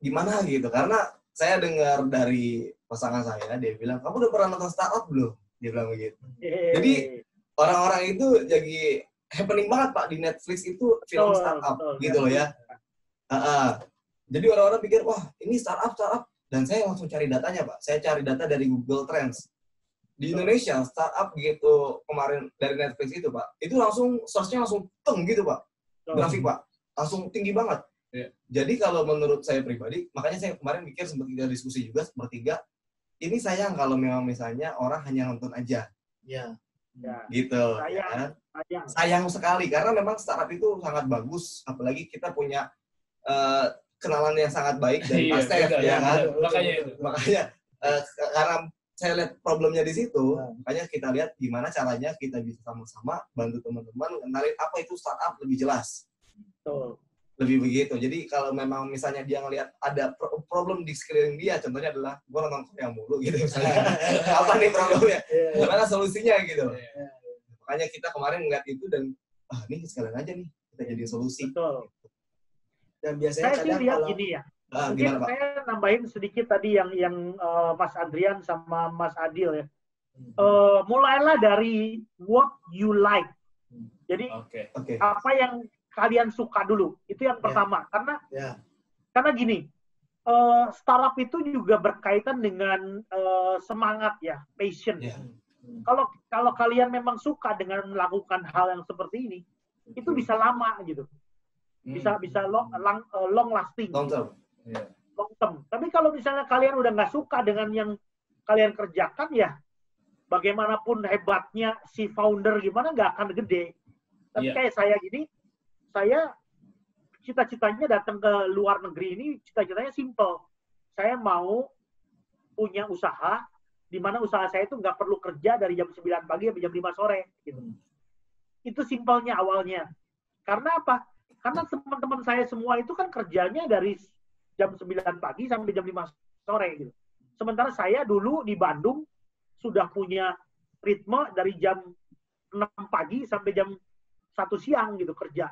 gimana gitu, karena saya dengar dari pasangan saya, dia bilang, kamu udah pernah nonton startup belum? Dia bilang begitu. Jadi orang-orang itu jadi happening banget Pak di Netflix itu film startup gitu loh ya. Jadi orang-orang pikir wah ini startup, dan saya langsung cari datanya Pak. Saya cari data dari Google Trends di Indonesia startup gitu kemarin dari Netflix itu Pak. Itu langsung search-nya langsung teng gitu Pak. Grafik Pak langsung tinggi banget. Yeah. Jadi kalau menurut saya pribadi, makanya saya kemarin mikir sempat kita diskusi juga bertiga. Ini sayang kalau memang misalnya orang hanya nonton aja. Ya. Gitu. Sayang sekali karena memang startup itu sangat bagus, apalagi kita punya kenalan yang sangat baik dari Pak Stef ya kan. Makanya karena saya lihat problemnya di situ, makanya kita lihat gimana caranya kita bisa sama-sama bantu teman-teman kenalin apa itu startup lebih jelas. Betul. Lebih begitu. Jadi kalau memang misalnya dia ngelihat ada problem di sekeliling dia, contohnya adalah gue nonton Korea mulu gitu misalnya. Apa nih problemnya? Gimana solusinya gitu. Makanya kita kemarin ngeliat itu dan ini sekalian aja nih kita jadi solusi. Betul. Dan biasanya Saya sih kadang lihat kalau gini ya. Mungkin Gimana Pak? saya nambahin sedikit tadi yang Mas Adrian sama Mas Adil ya. Mulailah dari what you like. Jadi apa yang kalian suka dulu, itu yang pertama. Karena gini, startup itu juga berkaitan dengan semangat ya, passion. Kalau kalian memang suka dengan melakukan hal yang seperti ini, itu bisa lama gitu, bisa long lasting, Long term. Long term. Tapi kalau misalnya kalian udah nggak suka dengan yang kalian kerjakan ya, bagaimanapun hebatnya si founder gimana nggak akan gede. Tapi kayak saya gini. Saya cita-citanya datang ke luar negeri ini, cita-citanya simple. Saya mau punya usaha, di mana usaha saya itu nggak perlu kerja dari jam 9 pagi sampai jam 5 sore. Gitu. Itu simpelnya awalnya. Karena apa? Karena teman-teman saya semua itu kan kerjanya dari jam 9 pagi sampai jam 5 sore. Gitu. Sementara saya dulu di Bandung sudah punya ritme dari jam 6 pagi sampai jam 1 siang gitu kerja.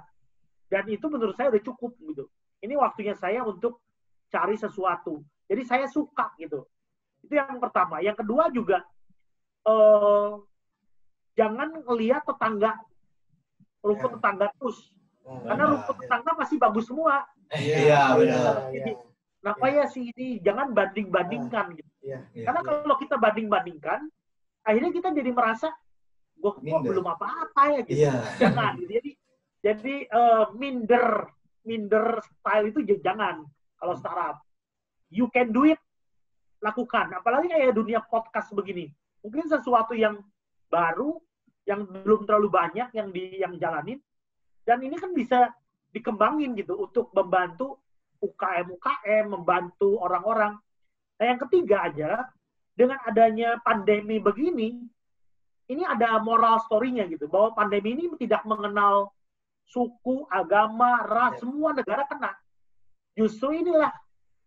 Dan itu menurut saya udah cukup gitu. Ini waktunya saya untuk cari sesuatu. Jadi saya suka gitu. Itu yang pertama. Yang kedua juga jangan lihat tetangga, rumput tetangga terus. Karena rumput tetangga masih bagus semua. Iya benar. Kenapa ya sih ini? Jangan banding-bandingkan gitu. Karena kalau kita banding-bandingkan, akhirnya kita jadi merasa, gue belum apa-apa ya gitu. Jangan gitu. Jadi minder style itu jangan kalau startup. You can do it, lakukan. Apalagi kayak dunia podcast begini. Mungkin sesuatu yang baru, yang belum terlalu banyak yang jalanin. Dan ini kan bisa dikembangin gitu untuk membantu UKM, membantu orang-orang. Nah yang ketiga aja, dengan adanya pandemi begini, ini ada moral story-nya gitu. Bahwa pandemi ini tidak mengenal suku, agama, ras, semua negara kena. Justru inilah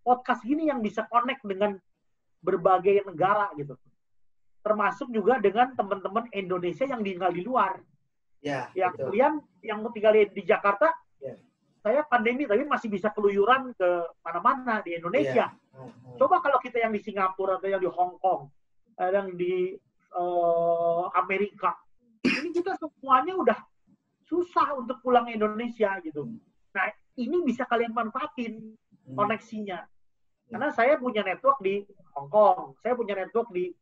podcast gini yang bisa connect dengan berbagai negara gitu. Termasuk juga dengan teman-teman Indonesia yang tinggal di luar. Kalian yang tinggal di Jakarta, saya pandemi tapi masih bisa keluyuran ke mana-mana di Indonesia. Coba kalau kita yang di Singapura atau yang di Hong Kong, yang di Amerika, ini kita semuanya udah susah untuk pulang ke Indonesia gitu. Nah, ini bisa kalian manfaatin koneksinya. Karena saya punya network di Hong Kong, saya punya network di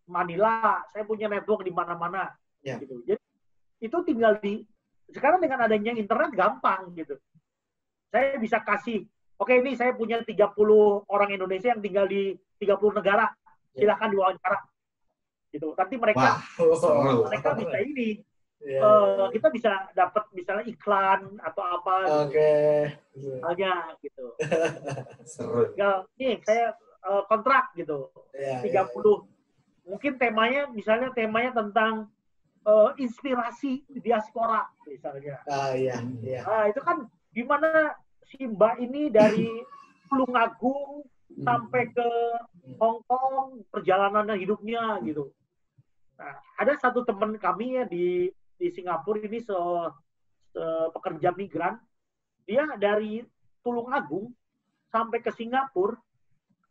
Manila, saya punya network di mana-mana. Ya. Gitu. Jadi itu tinggal sekarang dengan adanya internet gampang gitu. Saya bisa kasih, oke ini saya punya 30 orang Indonesia yang tinggal di 30 negara, silahkan diwawancara. Gitu. Nanti mereka bisa ini, kita bisa dapat misalnya iklan atau apa. Misalnya gitu. Seru. Nih saya kontrak gitu, 30. Mungkin misalnya temanya tentang inspirasi diaspora misalnya. Nah, itu kan gimana si Mbak ini dari Tulungagung sampai ke Hong Kong perjalanan hidupnya gitu. Nah, ada satu teman kami ya di Singapura ini pekerja migran, dia dari Tulungagung sampai ke Singapura,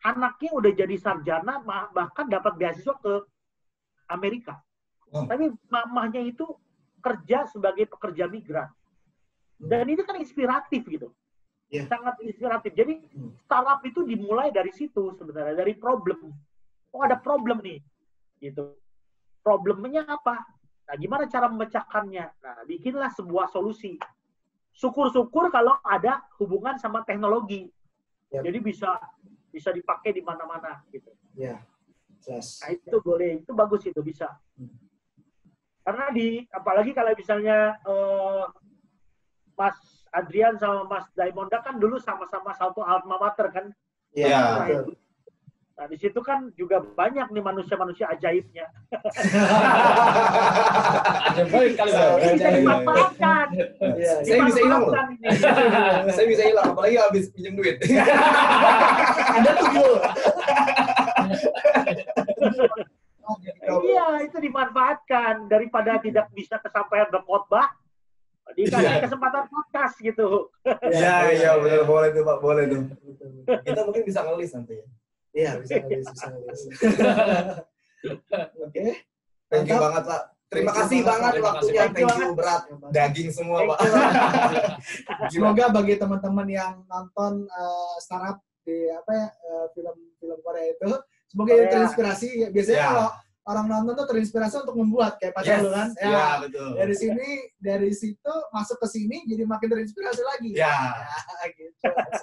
anaknya udah jadi sarjana, bahkan dapat beasiswa ke Amerika. Tapi mamahnya itu kerja sebagai pekerja migran. Dan itu kan inspiratif gitu. Sangat inspiratif. Jadi startup itu dimulai dari situ sebenarnya, dari problem. Oh ada problem nih. Gitu. Problemnya apa? Nah, gimana cara memecahkannya? Nah, bikinlah sebuah solusi. Syukur-syukur kalau ada hubungan sama teknologi. Jadi bisa dipakai di mana-mana gitu. Nah, itu boleh, itu bagus itu bisa. Karena apalagi kalau misalnya Mas Adrian sama Mas Daimonda kan dulu sama-sama satu alma mater kan. Nah, di situ kan juga banyak nih manusia-manusia ajaibnya. Bisa dimanfaatkan. Saya bisa hilang loh. Saya bisa hilang, apalagi habis pinjam duit. Ada tuh. Iya, itu dimanfaatkan daripada tidak bisa kesampaian berkhotbah, dikasih kesempatan podcast gitu. Iya, benar, boleh tuh Pak, boleh tuh. Kita mungkin bisa ngelis nanti ya. Iya, bisa ngelis. Oke. Thank you banget Pak. Terima kasih banget waktunya, thank you berat. Daging semua Pak. Semoga bagi teman-teman yang nonton startup di film Korea itu, semoga terinspirasi. Biasanya kalau orang nonton tuh terinspirasi untuk membuat kayak pacar lu kan. Ya, betul. Dari situ masuk ke sini jadi makin terinspirasi lagi. Gitu.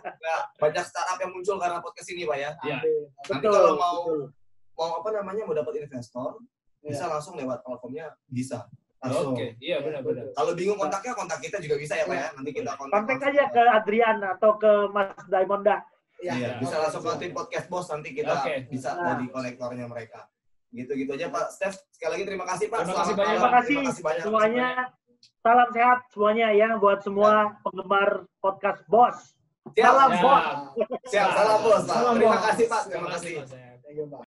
Nah, banyak startup yang muncul karena podcast ini Pak ya. Nanti Betul, kalau mau mau dapat investor, bisa langsung lewat platformnya, bisa. Langsung. Iya benar-benar. Kalau bingung kontaknya, kontak kita juga bisa ya Pak ya. Nanti kita kontak aja ke Adrian atau ke Mas Daimonda. Iya, bisa langsung ke tim podcast bos, nanti kita bisa jadi konektornya mereka. Gitu-gitu aja Pak Steph. Sekali lagi terima kasih Pak. Terima kasih banyak semuanya. Salam sehat semuanya ya buat semua penggemar podcast Bos. Salam Bos. Siap, salam Bos Pak. Terima kasih Pak. Terima kasih. Thank you, Pak.